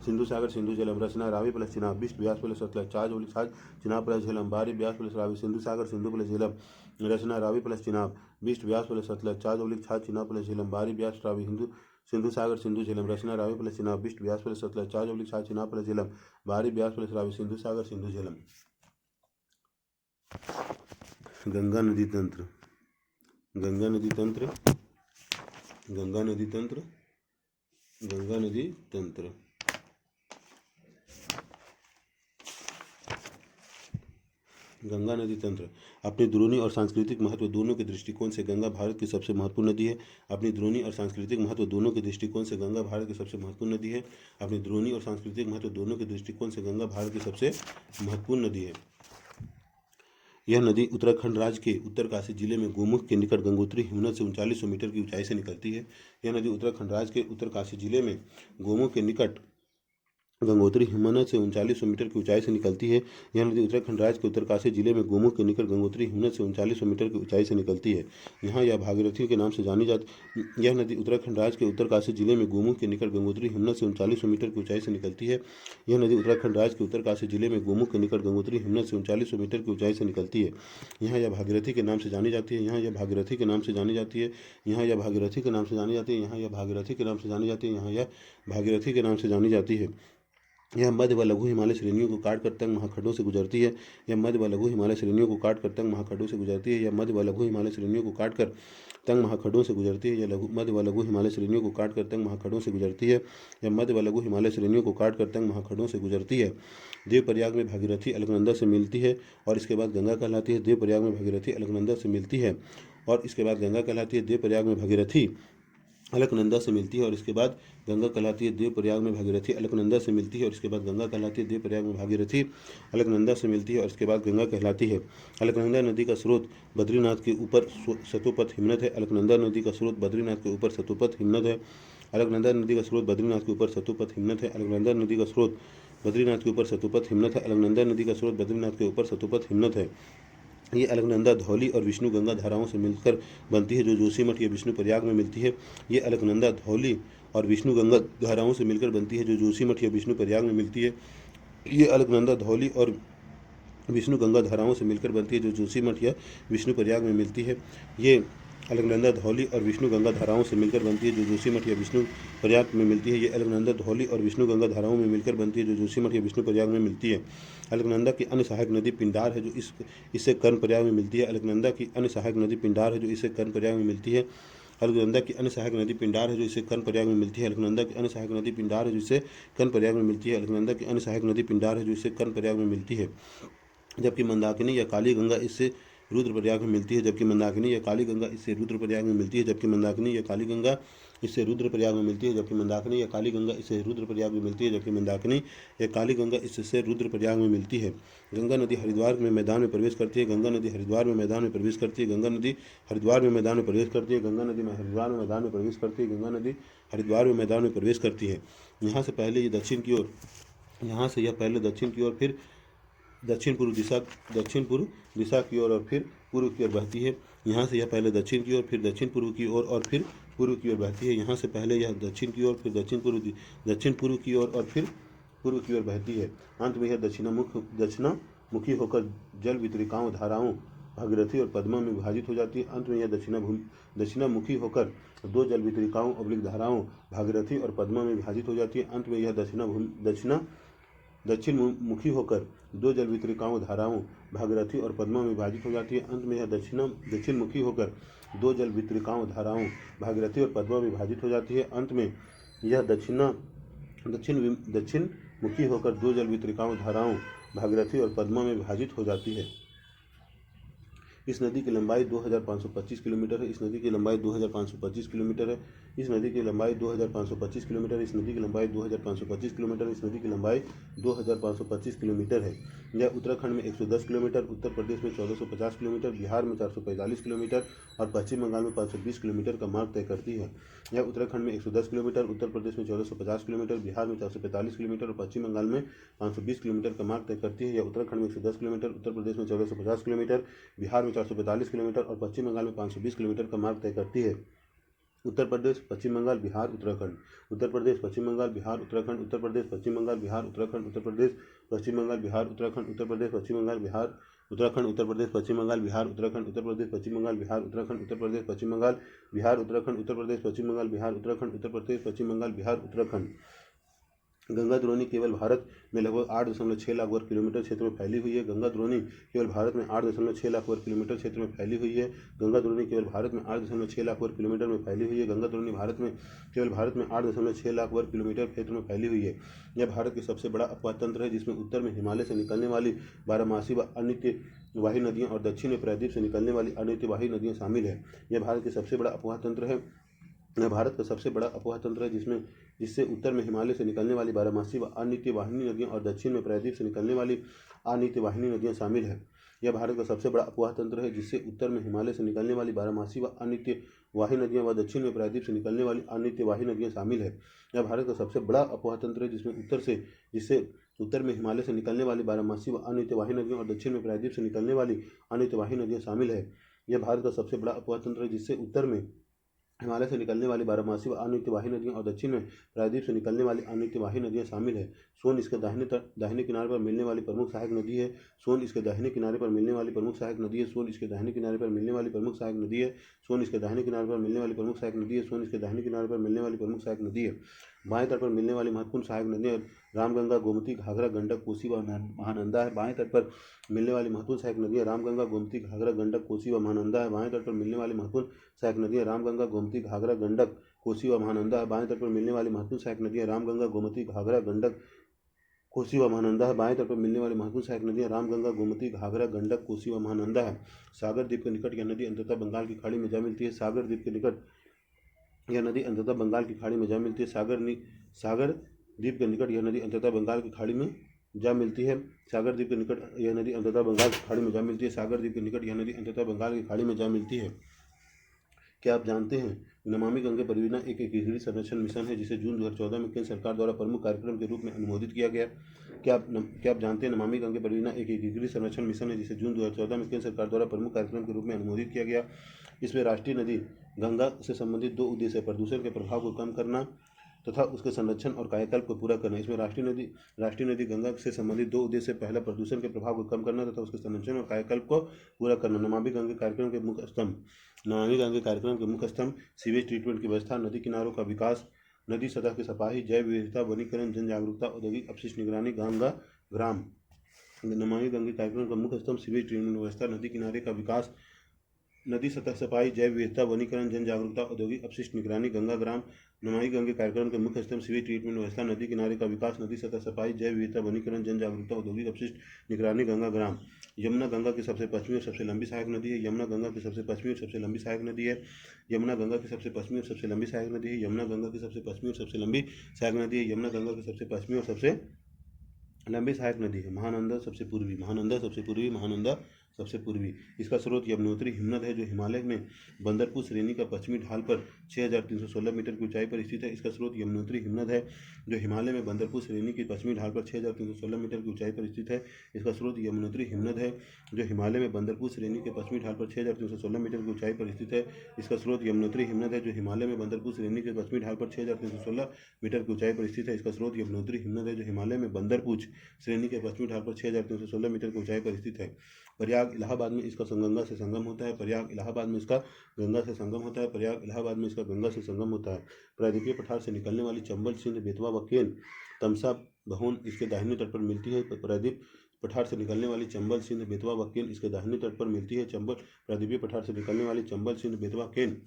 Sindhu Sagar Sindhu Jhelum. Rachna Ravi plus Chenab. Bist Beas plus Sutlej. Chaj oblique Chaj Chenab plus Jhelum. Bari Beas plus Ravi. Sindhu Sagar Sindhu plus Jhelum. Rachna Ravi plus Chenab. Bist Beas plus Sutlej. Chaj oblique Chaj Chenab plus Jhelum. Bari Beas Ravi. Sindhu Sagar Sindhu Jhelum. Rachna Ravi plus Chenab. Bist Beas plus Sutlej. Chaj oblique Chaj Chenab plus Jhelum. Bari Beas plus Ravi. Sindhu Sagar Sindhu Jhelum. Ganga नदी तंत्र। गंगा नदी तंत्र। गंगा नदी तंत्र। गंगा नदी तंत्र। गंगा नदी तंत्र अपनी द्रोणी और सांस्कृतिक महत्व दोनों के दृष्टिकोण से गंगा भारत की सबसे महत्वपूर्ण नदी है। अपनी द्रोणी और सांस्कृतिक महत्व दोनों के दृष्टिकोण से गंगा भारत की सबसे महत्वपूर्ण नदी है। अपनी द्रोणी और सांस्कृतिक महत्व दोनों के दृष्टिकोण से गंगा भारत की सबसे महत्वपूर्ण नदी है। यह नदी उत्तराखंड राज्य के उत्तरकाशी जिले में गोमुख के निकट गंगोत्री हिमनद से 3900 मीटर की ऊंचाई से निकलती है। यह नदी उत्तराखंड राज्य के उत्तरकाशी जिले में गोमुख के निकट गंगोत्री हिमनद से 3900 मीटर की ऊंचाई से निकलती है। यह नदी उत्तराखंड राज्य के उत्तरकाशी जिले में गोमुख के निकट गंगोत्री हिमनद से 3900 मीटर की ऊंचाई से निकलती है। यहाँ यह भागीरथी के नाम से जानी जाती यह नदी उत्तराखंड राज्य के उत्तरकाशी जिले में गोमुख के निकट गंगोत्री हिमनद से 3900 मीटर की ऊंचाई से निकलती है। यह नदी उत्तराखंड राज्य के उत्तरकाशी जिले में गोमुख के निकट गंगोत्री हिमनद से 3900 मीटर की ऊंचाई से निकलती है। यहाँ यह भागीरथी के नाम से जानी जाती है। यहाँ यह भागीरथी के नाम से जानी जाती है। यहाँ यह भागीरथी के नाम से जानी जाती है। यहाँ यह भागीरथी के नाम से जानी जाती है। यहाँ यह भागीरथी के नाम से जानी जाती है। यह मध्य व लघु हिमालय श्रेणियों को काट कर तंग महाखंडों से गुजरती है। यह मध्य व लघु हिमालय श्रेणियों को काट कर तंग महाखंडों से गुजरती है। यह मध्य व लघु हिमालय श्रेणियों को काट कर तंग महाखंडों से गुजरती है। यह मध्य व लघु हिमालय श्रेणियों को काट कर तंग महाखंडों से गुजरती है। यह मध्य व लघु हिमालय श्रेणियों को काट कर तंग महाखंडों से गुजरती है। देवप्रयाग में भागीरथी अलकनंदा से मिलती है और इसके बाद गंगा कहलाती है। देवप्रयाग में भागीरथी अलकनंदा से मिलती है और इसके बाद गंगा कहलाती है। देवप्रयाग में भागीरथी अलकनंदा से मिलती है और इसके बाद गंगा कहलाती है। देवप्रयाग में भागीरथी अलकनंदा से मिलती है और इसके बाद गंगा कहलाती है। देवप्रयाग में भागीरथी अलकनंदा से मिलती है और इसके बाद गंगा कहलाती है। अलकनंदा नदी का स्रोत बद्रीनाथ के ऊपर सतोपथ हिमनद है। अलकनंदा नदी का स्रोत बद्रीनाथ के ऊपर सतोपथ हिमनद है। अलकनंदा नदी का स्रोत बद्रीनाथ के ऊपर सतोपथ हिमनद है। अलकनंदा नदी का स्रोत बद्रीनाथ के ऊपर सतोपथ हिमनद है। अलकनंदा नदी का स्रोत बद्रीनाथ के ऊपर सतोपथ हिमनद है। ये अलकनंदा धौली और विष्णु गंगा धाराओं से मिलकर बनती है, जो जोशीमठ या विष्णु प्रयाग में मिलती है। ये अलकनंदा धौली और विष्णु गंगा धाराओं से मिलकर बनती है, जो जोशीमठ या विष्णु प्रयाग में मिलती है। ये अलकनंदा धौली और विष्णु गंगा धाराओं से मिलकर बनती है, जो जोशीमठ या विष्णु प्रयाग में मिलती है। ये अलकनंदा धौली और विष्णु गंगा धाराओं से मिलकर बनती है, जो जोशीमठ या विष्णु प्रयाग में मिलती है। ये अलकनंदा धौली और विष्णु गंगा धाराओं में मिलकर बनती है, जो जोशीमठ या विष्णु प्रयाग में मिलती है। अलकनंदा की अन्य सहायक नदी पिंडार है, जो इससे कर्ण प्रयाग में मिलती है। अलकनंदा की अन्य सहायक नदी पिंडार है, जो इससे कर्ण प्रयाग में मिलती है। अलकनंदा की अन्य सहायक नदी पिंडार है, जो इसे कर्ण प्रयाग में मिलती है। अलकनंदा की अन्य सहायक नदी पिंडार है, जो इसे कर्ण प्रयाग में मिलती है। अलकनंदा की अन्य सहायक नदी पिंडार है, जो इसे कर्ण प्रयाग में मिलती है। जबकि मंदाकिनी या काली गंगा इससे रुद्रप्रयाग में मिलती है। जबकि मंदाकिनी या काली गंगा इससे रुद्रप्रयाग में मिलती है। जबकि मंदाकिनी या काली गंगा इससे रुद्रप्रयाग में मिलती है। जबकि मंदाकिनी या काली गंगा इससे रुद्रप्रयाग में मिलती है। जबकि मंदाकिनी या काली गंगा इससे रुद्रप्रयाग में मिलती है। गंगा नदी हरिद्वार में मैदान में प्रवेश करती है। गंगा नदी हरिद्वार में मैदान में प्रवेश करती है। गंगा नदी हरिद्वार में मैदान में प्रवेश करती है। गंगा नदी में हरिद्वार में मैदान में प्रवेश करती है। गंगा नदी हरिद्वार में मैदान में प्रवेश करती है। यहाँ से पहले ये दक्षिण की ओर यहाँ से यह पहले दक्षिण की ओर, फिर दक्षिण पूर्व दिशा की ओर और फिर पूर्व की ओर बहती है। यहाँ से यह पहले दक्षिण की ओर, फिर दक्षिण पूर्व की ओर और फिर पूर्व की ओर बहती है। यहाँ से पहले यह दक्षिण की ओर, फिर दक्षिण पूर्व की ओर और फिर पूर्व की ओर बहती है। अंत में यह दक्षिणामुखी होकर जल वितरिकाओं धाराओं भागीरथी और पद्मा में विभाजित हो जाती है। अंत में यह दक्षिणामुखी होकर दो जल वितरिकाओं अवलिक धाराओं भागीरथी और पद्मा में विभाजित हो जाती है। अंत में यह दक्षिण मुखी होकर दो जल वितरिकाओं धाराओं भागीरथी और पद्मा में विभाजित हो जाती है। अंत में यह दक्षिण मुखी होकर दो जल वितरिकाओं धाराओं भागीरथी और पद्मा में विभाजित हो जाती है। अंत में यह दक्षिण मुखी होकर दो जल वितरिकाओं धाराओं भागीरथी और पद्मा में विभाजित हो जाती है। इस नदी की लंबाई 2525 किलोमीटर है। इस नदी की लंबाई 2525 किलोमीटर है। इस नदी की लंबाई 2525 किलोमीटर। इस नदी की लंबाई 2525 किलोमीटर। इस नदी की लंबाई 2525 किलोमीटर है। यह उत्तराखंड में 110 किलोमीटर, उत्तर प्रदेश में 1450 किलोमीटर, बिहार में 445 किलोमीटर और पश्चिम बंगाल में 520 किलोमीटर का मार्ग तय करती है। यह उत्तराखंड में 110 किलोमीटर, उत्तर प्रदेश में 1450 किलोमीटर, बिहार में 445 किलोमीटर और पश्चिम बंगाल में 520 किलोमीटर का मार्ग तय करती है। यह उत्तराखंड में 110 किलोमीटर, उत्तर प्रदेश में 1450 किलोमीटर, बिहार में 445 किलोमीटर और पश्चिम बंगाल में 520 किलोमीटर का मार्ग तय करती है। उत्तर प्रदेश, पश्चिम बंगाल, बिहार, उत्तराखंड। उत्तर प्रदेश, पश्चिम बंगाल, बिहार, उत्तराखंड। उत्तर प्रदेश, पश्चिम बंगाल, बिहार, उत्तराखंड। उत्तर प्रदेश, पश्चिम बंगाल, बिहार, उत्तराखंड। उत्तर प्रदेश, पश्चिम बंगाल, बिहार, उत्तराखंड। उत्तर प्रदेश, पश्चिम बंगाल, बिहार, उत्तराखंड। उत्तर प्रदेश, पश्चिम बंगाल, बिहार, उत्तराखंड। उत्तर प्रदेश, पश्चिम बंगाल, बिहार, उत्तराखंड। उत्तर प्रदेश, पश्चिम बंगाल, बिहार, उत्तराखंड। उत्तर प्रदेश, पश्चिम बंगाल, बिहार, उत्तराखंड। गंगा द्रोणी केवल भारत में लगभग 8.6 लाख वर्ग किलोमीटर क्षेत्र में फैली हुई है। गंगा द्रोणी केवल भारत में 8.6 लाख वर्ग किलोमीटर क्षेत्र में फैली हुई है। गंगा द्रोणी केवल भारत में 8.6 लाख वर्ग किलोमीटर में फैली हुई है। गंगा द्रोणी केवल भारत में 8.6 लाख वर्ग किलोमीटर क्षेत्र में फैली हुई है। यह भारत की सबसे बड़ा अपवाह तंत्र है, जिसमें उत्तर में हिमालय से निकलने वाली बारहमासी व अनित्यवाही नदियाँ और दक्षिण में प्रायद्वीप से निकलने वाली अनित्यवाही नदियाँ शामिल है। यह भारत की सबसे बड़ा अपवाह तंत्र है। यह भारत का सबसे बड़ा अपवाह तंत्र है, जिससे उत्तर में हिमालय से निकलने वाली बारहमासी व अनित्यवाहिनी नदियाँ और दक्षिण में प्रायद्वीप से निकलने वाली अनित्यवाहिनी नदियाँ शामिल है। यह भारत का सबसे बड़ा अपवाह तंत्र है, जिससे उत्तर में हिमालय से निकलने वाली बारहमासी व अनित्यवाही नदियाँ व दक्षिण में प्रायद्वीप से निकलने वाली अनित्यवाही नदियाँ शामिल है। यह भारत का सबसे बड़ा अपवाह तंत्र है, जिससे उत्तर में हिमालय से निकलने वाली बारहमासी व अनित्यवाही नदियाँ और दक्षिण में प्रायद्वीप से निकलने वाली अनित्यवाही नदियाँ शामिल है। यह भारत का सबसे बड़ा अपवाह तंत्र है, जिससे उत्तर में हिमालय से निकलने वाली बारहमासी व अनित्यवाही नदियाँ और दक्षिण में प्रायद्वीप से निकलने वाली अनित्यवाही नदियाँ शामिल है। सोन इसके दाहिने किनारे पर मिलने वाली प्रमुख सहायक नदी है। सोन इसके दाहिने किनारे पर मिलने वाली प्रमुख सहायक नदी है। सोन इसके दाहिने किनारे पर मिलने वाली प्रमुख सहायक नदी है। सोन इसके दाहिने किनारे पर मिलने वाली प्रमुख सहायक नदी है। सोन इसके दाहिने किनारे पर मिलने वाली प्रमुख सहायक नदी है। बाएं तट पर मिलने वाली महत्वपूर्ण सहायक नदियाँ रामगंगा, गोमती, घाघरा, गंडक, कोसी व महानंदा है। बाएं तट पर मिलने वाली महत्वपूर्ण सहायक नदियाँ रामगंगा, गोमती, घाघरा, गंडक, कोसी व महानंदा है। बाएं तट पर मिलने वाली महत्वपूर्ण सहायक नदियाँ रामगंगा, गोमती, घाघरा, गंडक, कोसी व महानंदा है। बाएं तट पर मिलने वाली महत्वपूर्ण सहायक नदियाँ रामगंगा, गोमती, घाघरा, गंडक, कोसी व महानंदा है। बाएं तट पर मिलने वाली महत्वपूर्ण सहायक नदियाँ रामगंगा, गोमती, घाघरा, गंडक, कोसी व महानंदा है। सागर द्वीप के निकट यह नदी अंततः बंगाल की खाड़ी में जा मिलती है। सागर द्वीप के निकट यह नदी अंततः बंगाल की खाड़ी में जा मिलती है। सागर द्वीप के निकट यह नदी अंततः बंगाल की खाड़ी में जा मिलती है। सागर द्वीप के निकट यह नदी अंततः बंगाल की खाड़ी में जा मिलती है। सागर द्वीप के निकट यह नदी अंततः बंगाल की खाड़ी में जा मिलती है। क्या आप जानते हैं नमामि गंगे परियोजना एक एकीकृत संरक्षण मिशन है जिसे जून 2014 में केंद्र सरकार द्वारा प्रमुख कार्यक्रम के रूप में अनुमोदित किया गया। क्या आप जानते हैं नमामि गंगे परियोजना एक एकीकृत संरक्षण मिशन है जिसे जून 2014 में केंद्र सरकार द्वारा प्रमुख कार्यक्रम के रूप में अनुमोदित किया गया। इसमें राष्ट्रीय नदी गंगा से संबंधित 2 उद्देश्य है: प्रदूषण के प्रभाव को कम करना तथा उसके संरक्षण और कायाकल्प को पूरा करना। इसमें राष्ट्रीय नदी गंगा से संबंधित 2 उद्देश्य: पहला, प्रदूषण के प्रभाव को कम करना तथा उसके संरक्षण और कायाकल्प को पूरा करना। नमामि गंगे कार्यक्रम के मुख्य स्तंभ सीवेज ट्रीटमेंट की व्यवस्था, नदी किनारों का विकास, नदी सतह की सफाई, जैव विविधता, वनीकरण, जन जागरूकता, औद्योगिक अपशिष्ट निगरानी, गंगा ग्राम। नमामि गंगे कार्यक्रम का मुख्य स्तंभ सीवेज ट्रीटमेंट व्यवस्था, नदी किनारे का विकास, नदी सतह सफाई, जैव विविधता, वनीकरण, जन जागरूकता, औद्योगिक अपशिष्ट निगरानी, गंगा ग्राम। नमामि गंगे कार्यक्रम के मुख्य स्तंभ सीवेज ट्रीटमेंट व्यवस्था, नदी किनारे का विकास, नदी सतह सफाई, जैव विविधता, वनीकरण, जन जागरूकता, औद्योगिक अपशिष्ट निगरानी, गंगा ग्राम। यमुना गंगा की सबसे पश्चिमी और सबसे लंबी सहायक नदी है। यमुना गंगा की सबसे पश्चिमी और सबसे लंबी सहायक नदी है। यमुना गंगा की सबसे पश्चिमी और सबसे लंबी सहायक नदी है। यमुना गंगा की सबसे पश्चिमी और सबसे लंबी सहायक नदी है। यमुना गंगा की सबसे पश्चिमी और सबसे लंबी सहायक नदी है। महानंदा सबसे पूर्वी, महानंदा सबसे पूर्वी। इसका स्रोत यमुनोत्री हिमनद है जो हिमालय में बंदरपुर श्रेणी का पश्चिमी ढाल पर 6316 मीटर की ऊंचाई पर स्थित है। इसका स्रोत यमुनोत्री हिमनद है जो हिमालय में बंदरपुर श्रेणी की पश्चिमी ढाल पर 6316 मीटर की ऊंचाई पर स्थित है। इसका स्रोत यमुनोत्री हिमनद है जो हिमालय में बंदरपुर श्रेणी के पश्चिमी ढाल पर 6316 मीटर की ऊंचाई पर स्थित है। इसका स्रोत यमुनोत्री हिमनद है जो हिमालय में बंदरपुर श्रेणी के पश्चिमी ढाल पर 6316 मीटर की ऊंचाई पर स्थित है। इसका स्रोत यमुनोत्री हिमनद है जो हिमालय में बंदरपुर श्रेणी के पश्चिमी ढाल पर 6316 मीटर की ऊंचाई पर स्थित है। प्रयाग इलाहाबाद में इसका गंगा से संगम होता है। प्रयाग इलाहाबाद में इसका गंगा से संगम होता है। प्रयाग इलाहाबाद में इसका गंगा से संगम होता है। प्रायद्वीपीय पठार से निकलने वाली चंबल, सिंध, बेतवा व केन, तमसा, बहून इसके दाहिने तट पर मिलती है। प्रायद्वीप पठार से निकलने वाली चंबल, सिंध, बेतवा व केन इसके दाहिने तट पर मिलती है। प्रायद्वीपीय पठार से निकलने वाली चंबल, सिंध, बेतवा, केन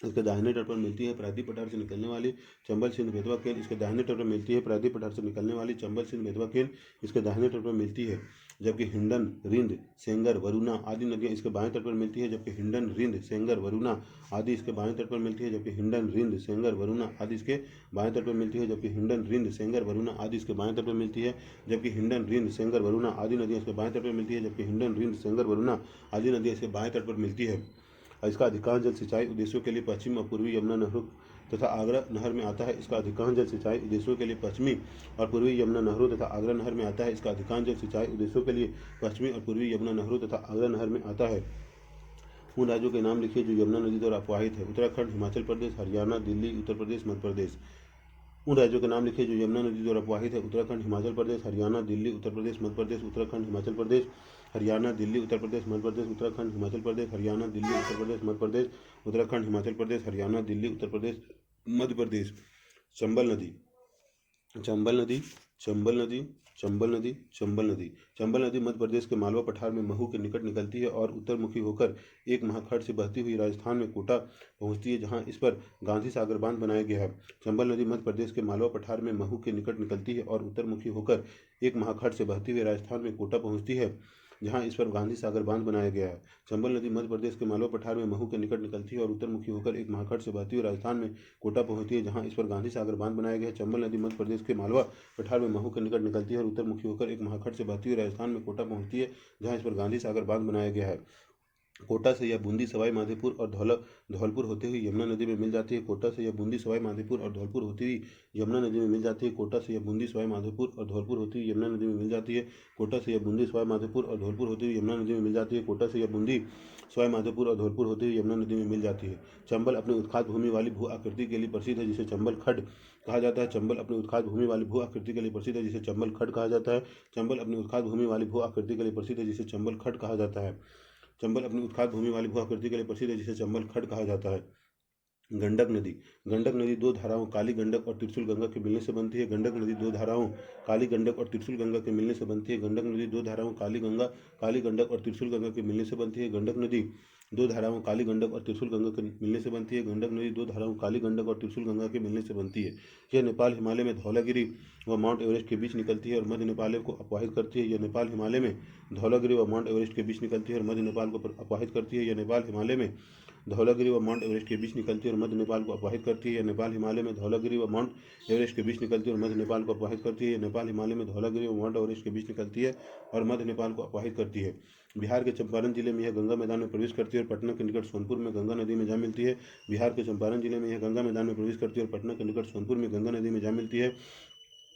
इसके दाहिने तट पर मिलती है। प्रायद्वीप पठार से निकलने वाली चंबल, सिंध, बेतवा, केन इसके दाहिने तट पर मिलती है। प्रायद्वीप पठार से निकलने वाली चंबल, सिंध, बेतवा, केन इसके दाहिने तट पर मिलती है। जबकि हिंडन, रिंद, सेंगर, वरुणा आदि नदियां इसके बाएं तट पर मिलती है। जबकि हिंडन, रिंद, सेंगर, वरुणा आदि इसके बाएं तट पर मिलती है। जबकि हिंडन, रिंद, सेंगर, वरुणा आदि इसके बाएं तट पर मिलती है। जबकि हिंडन, रिंद, सेंगर, वरुणा आदि इसके बाएं तट पर मिलती है। जबकि हिंडन, रिंद, सेंगर, वरुणा आदि नदियां इसके बाएं तट पर मिलती है। जबकि हिंडन, रिंद, सेंगर, वरुणा आदि नदियां इसके बाएं तट पर मिलती है। इसका अधिकांश जल सिंचाई उद्देश्यों के लिए पश्चिम और पूर्वी यमुना नहरों तथा आगरा नहर में आता है। इसका अधिकांश जल सिंचाई उद्देश्यों के लिए पश्चिमी और पूर्वी यमुना नहरों तथा आगरा नहर में आता है। इसका अधिकांश जल सिंचाई उद्देश्यों के लिए पश्चिमी और पूर्वी यमुना नहरों तथा आगरा नहर में आता है। उन राज्यों के नाम लिखिए जो यमुना नदी द्वारा अपवाहित है। उत्तराखंड, हिमाचल प्रदेश, हरियाणा, दिल्ली, उत्तर प्रदेश, मध्य प्रदेश। उन राज्यों के नाम लिखिए जो यमुना नदी द्वारा अपवाहित है। उत्तराखंड, हिमाचल प्रदेश, हरियाणा, दिल्ली, उत्तर प्रदेश, मध्य प्रदेश। उत्तराखंड, हिमाचल प्रदेश, हरियाणा, दिल्ली, उत्तर प्रदेश, मध्य प्रदेश। उत्तराखंड, हिमाचल प्रदेश, हरियाणा, दिल्ली, उत्तर प्रदेश, मध्य प्रदेश। उत्तराखंड, हिमाचल प्रदेश, हरियाणा, दिल्ली, उत्तर प्रदेश, मध्य प्रदेश। चंबल नदी, चंबल नदी, चंबल नदी, चंबल नदी, चंबल नदी। चंबल नदी मध्य प्रदेश के मालवा पठार में महू के निकट निकलती है और उत्तरमुखी होकर एक महाखंड से बहती हुई राजस्थान में कोटा पहुंचती है जहां इस पर गांधी सागर बांध बनाया गया है। चंबल नदी मध्य प्रदेश के मालवा पठार में महू के निकट निकलती है और उत्तरमुखी होकर एक महाखंड से बहती हुई राजस्थान में कोटा पहुंचती है जहां इस पर गांधी सागर बांध बनाया गया है। चंबल नदी मध्य प्रदेश के मालवा पठार में महू के निकट निकलती है और उत्तरमुखी होकर एक महाखंड से बहती हुई राजस्थान में कोटा पहुंचती है जहां इस पर गांधी सागर बांध बनाया गया है। चंबल नदी मध्य प्रदेश के मालवा पठार में महू के निकट निकलती है और उत्तरमुखी होकर एक महाखंड से बहती हुई राजस्थान में कोटा पहुंचती है जहां इस पर गांधी सागर बांध बनाया गया है। कोटा से यह बूंदी, सवाई माधोपुर और धौलपुर होते हुए यमुना नदी में मिल जाती है। कोटा से यह बूंदी, सवाई माधोपुर और धौलपुर होती हुई यमुना नदी में मिल जाती है। कोटा से यह बूंदी, सवाई माधोपुर और धौलपुर होती हुई यमुना नदी में मिल जाती है। कोटा से यह बूंदी, सवाई माधोपुर और धौलपुर होती हुई यमुना नदी में मिल जाती है। कोटा से यह बूंदी, सवाई माधोपुर और धौलपुर होती हुई यमुना नदी में मिल जाती है। चंबल अपनी उत्खात भूमि वाली भू आकृति के लिए प्रसिद्ध है जिसे चंबल खड्ड कहा जाता है। चंबल अपनी उत्खात भूमि वाली भू आकृति के लिए प्रसिद्ध है जिसे चंबल खड्ड कहा जाता है। चंबल अपनी उत्खात भूमि वाली भू आकृति के लिए प्रसिद्ध है जिसे चंबल खड्ड कहा जाता है। चंबल अपनी उत्खात भूमि वाली भू आकृति के लिए प्रसिद्ध है जिसे चंबल खड्ड कहा जाता है। गंडक नदी, गंडक नदी दो धाराओं काली गंडक और त्रिशूल गंगा के मिलने से बनती है। गंडक नदी दो धाराओं काली गंडक और त्रिशूल गंगा के मिलने से बनती है। गंडक नदी दो धाराओं काली गंडक और त्रिशूल गंगा के मिलने से बनती है। गंडक नदी दो धाराओं काली गंडक और त्रिशूल गंगा के मिलने से बनती है। गंडक नदी दो धाराओं काली गंडक और त्रिशूल गंगा के मिलने से बनती है। यह नेपाल हिमालय में धौलागिरी व माउंट एवरेस्ट के बीच निकलती है और मध्य नेपाल को अपवाहित करती है। यह नेपाल हिमालय में धौलागिरी व माउंट एवरेस्ट के बीच निकलती है और मध्य नेपाल को अपवाहित करती है। यह नेपाल हिमालय में धौलागिरी व माउंट एवरेस्ट के बीच निकलती है और मध्य नेपाल को अपवाहित करती है। नेपाल हिमालय में धौलागिरी व माउंट एवरेस्ट के बीच निकलती है और मध्य नेपाल को अपवाहित करती है। नेपाल हिमालय में धौलागिरी व माउंट एवरेस्ट के बीच निकलती है और मध्य नेपाल को अपवाहित करती है। बिहार के चंपारण जिले में यह गंगा मैदान में प्रवेश करती है और पटना के निकट सोनपुर में गंगा नदी में जा मिलती है। बिहार के चंपारण जिले में यह गंगा मैदान में प्रवेश करती है और पटना के निकट सोनपुर में गंगा नदी में जा मिलती है।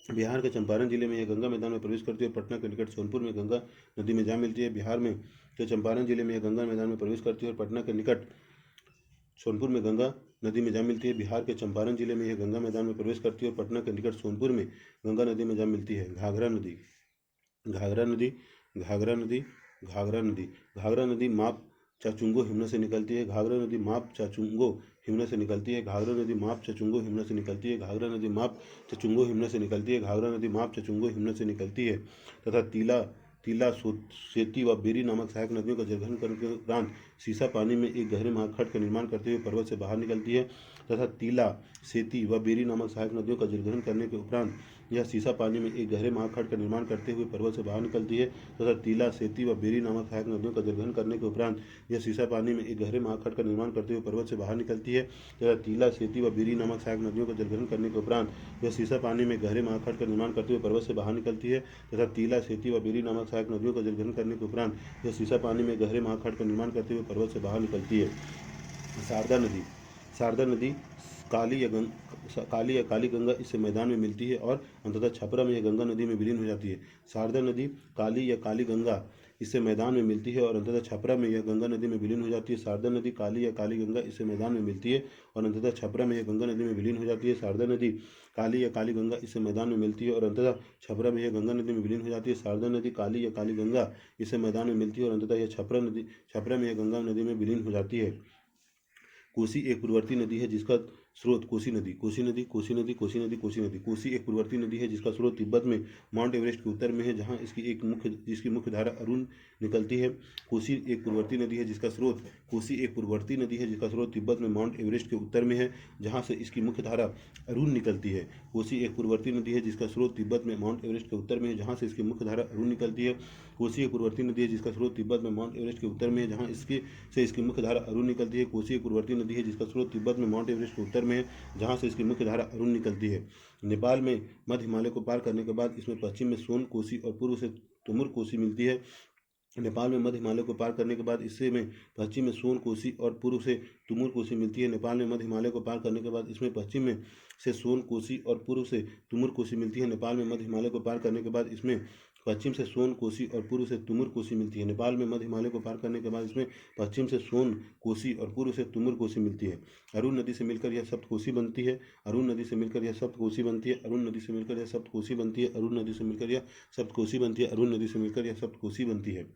बिहार के चंपारण जिले में यह गंगा मैदान में प्रवेश करती है और पटना के निकट सोनपुर में गंगा नदी में जा मिलती है। बिहार में के चंपारण जिले में यह गंगा मैदान में प्रवेश करती है और पटना के निकट सोनपुर में गंगा नदी में जा मिलती है। बिहार के चंपारण जिले में यह गंगा मैदान में प्रवेश करती है और पटना के निकट सोनपुर में गंगा नदी में जा मिलती है। घाघरा नदी, घाघरा नदी, घाघरा नदी, घाघरा नदी, घाघरा नदी माप चाचुंगो हिमना से निकलती है। घाघरा नदी माप चाचुंगो हिमना से निकलती है। घाघरा नदी माप चाचुंगो हिमना से निकलती है। घाघरा नदी माप चाचुंगो हिमना से निकलती है। घाघरा नदी माप चाचुंगो हिमना से निकलती है तथा तीला सेती व बेरी नामक सहायक नदियों का जलग्रहण करने के उपरांत सीसा पानी में एक गहरे महाखंड का निर्माण करते हुए पर्वत से बाहर निकलती है तथा तीला सेती व बेरी नामक सहायक नदियों का जलग्रहण करने के उपरांत यह सीसा पानी में एक गहरे महाखंड का निर्माण करते हुए पर्वत से बाहर निकलती है तथा तीला सेती व बेरी नामक सहायक नदियों का जलग्रहण करने के उपरांत यह सीसा पानी में एक गहरे महाखंड का निर्माण करते हुए पर्वत से बाहर निकलती है तथा तीला सेती व बेरी नामक सहायक नदियों का जलग्रहण करने के उपरांत यह सीसा पानी में गहरे महाखंड का निर्माण करते हुए पर्वत से बाहर निकलती है तथा तीला सेती व बेरी नामक सहायक नदियों का जलग्रहण करने के उपरांत यह सीसा पानी में गहरे महाखंड का निर्माण करते हुए पर्वत से बाहर निकलती है। शारदा नदी, शारदा नदी काली या काली गंगा इससे मैदान में मिलती है और अंततः छपरा में यह गंगा नदी में विलीन हो जाती है। शारदा नदी काली या काली गंगा इससे मैदान में मिलती है और अंततः छपरा में यह गंगा नदी में विलीन हो जाती है। शारदा नदी काली या काली गंगा इससे मैदान में मिलती है और अंततः छपरा में यह गंगा नदी में विलीन हो जाती है। शारदा नदी काली या काली गंगा इससे मैदान में मिलती है और अंततः छपरा में यह गंगा नदी में विलीन हो जाती है। शारदा नदी काली या काली गंगा इससे मैदान में मिलती है और अंततः यह छपरा में यह गंगा नदी में विलीन हो जाती है। कोसी एक पूर्ववर्ती नदी है जिसका स्रोत कोसी नदी, कोसी नदी, कोसी नदी, कोसी नदी, कोसी नदी। कोसी एक पूर्ववर्ती नदी है जिसका स्रोत तिब्बत में माउंट एवरेस्ट के उत्तर में है जहाँ जिसकी मुख्य धारा अरुण निकलती है। कोसी एक पूर्ववर्ती नदी है जिसका स्रोत कोसी एक पूर्ववर्ती नदी है जिसका स्रोत तिब्बत में माउंट एवरेस्ट के उत्तर में है जहाँ से इसकी मुख्य धारा अरुण निकलती है। कोसी एक पूर्ववर्ती नदी है जिसका स्रोत तिब्बत में माउंट एवरेस्ट के उत्तर में है जहाँ से इसकी मुख्य धारा अरुण निकलती है। कोसी एक पूर्ववर्ती नदी है जिसका स्रोत तिब्बत में माउंट एवरेस्ट के उत्तर में है जहाँ इसकी मुख्य धारा अरुण निकलती है। कोसी एक पूर्ववर्ती नदी है जिसका स्रोत तिब्बत में माउंट एवरेस्ट के उत्तर में है जहाँ से इसकी मुख्य धारा अरुण निकलती है। नेपाल में मध्य हिमालय को पार करने के बाद इसमें पश्चिम में सोन कोसी और पूर्व से तुमुर कोसी मिलती है। नेपाल में मध्य हिमालय को पार करने के बाद इससे में पश्चिम में सोन कोसी और पूर्व से तुमुर कोसी मिलती है। नेपाल में मध्य हिमालय को पार करने के बाद इसमें पश्चिम में से सोन कोसी और पूर्व से तुमुर कोसी मिलती है। नेपाल में मध्य हिमालय को पार करने के बाद इसमें पश्चिम से सोन कोसी और पूर्व से तुमुर कोसी मिलती है। नेपाल में मध्य हिमालय को पार करने के बाद इसमें पश्चिम से सोन कोसी और पूर्व से तुमुर कोसी मिलती है। अरुण नदी से मिलकर यह सप्तकोसी बनती है। अरुण नदी से मिलकर यह सप्तकोसी बनती है। अरुण नदी से मिलकर यह सप्तकोसी बनती है। अरुण नदी से मिलकर यह सप्तकोसी बनती है। अरुण नदी से मिलकर यह सप्तकोसी बनती है।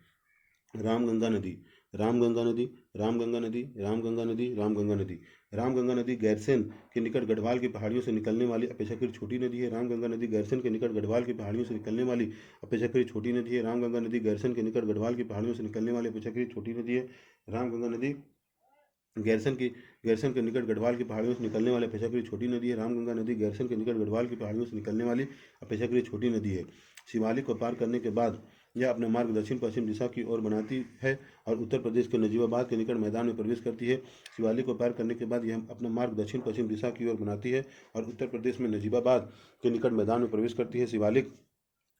रामगंगा नदी, रामगंगा नदी, रामगंगा नदी, रामगंगा नदी, रामगंगा नदी। रामगंगा नदी गैरसेन के निकट गढ़वाल की पहाड़ियों से निकलने वाली अपेक्षाकृत छोटी नदी है। रामगंगा नदी गैरसेन के निकट गढ़वाल की पहाड़ियों से निकलने वाली अपेक्षाकृत छोटी नदी है। रामगंगा नदी गैरसेन के निकट गढ़वाल की पहाड़ियों से निकलने वाली अपेक्षाकृत छोटी नदी है। रामगंगा नदी गैरसन के निकट गढ़वाल की पहाड़ियों से निकलने वाली अपेक्षाकृत छोटी नदी है। रामगंगा नदी गैरसन के निकट गढ़वाल की पहाड़ियों से निकलने वाली अपेक्षाकृत छोटी नदी है। शिवालिक को पार करने के बाद यह अपना मार्ग दक्षिण पश्चिम दिशा की ओर बनाती है और उत्तर प्रदेश के नजीबाबाद के निकट मैदान में प्रवेश करती है। शिवालिक को पार करने के बाद यह अपना मार्ग दक्षिण पश्चिम दिशा की ओर बनाती है और उत्तर प्रदेश में नजीबाबाद के निकट मैदान में प्रवेश करती है। शिवालिक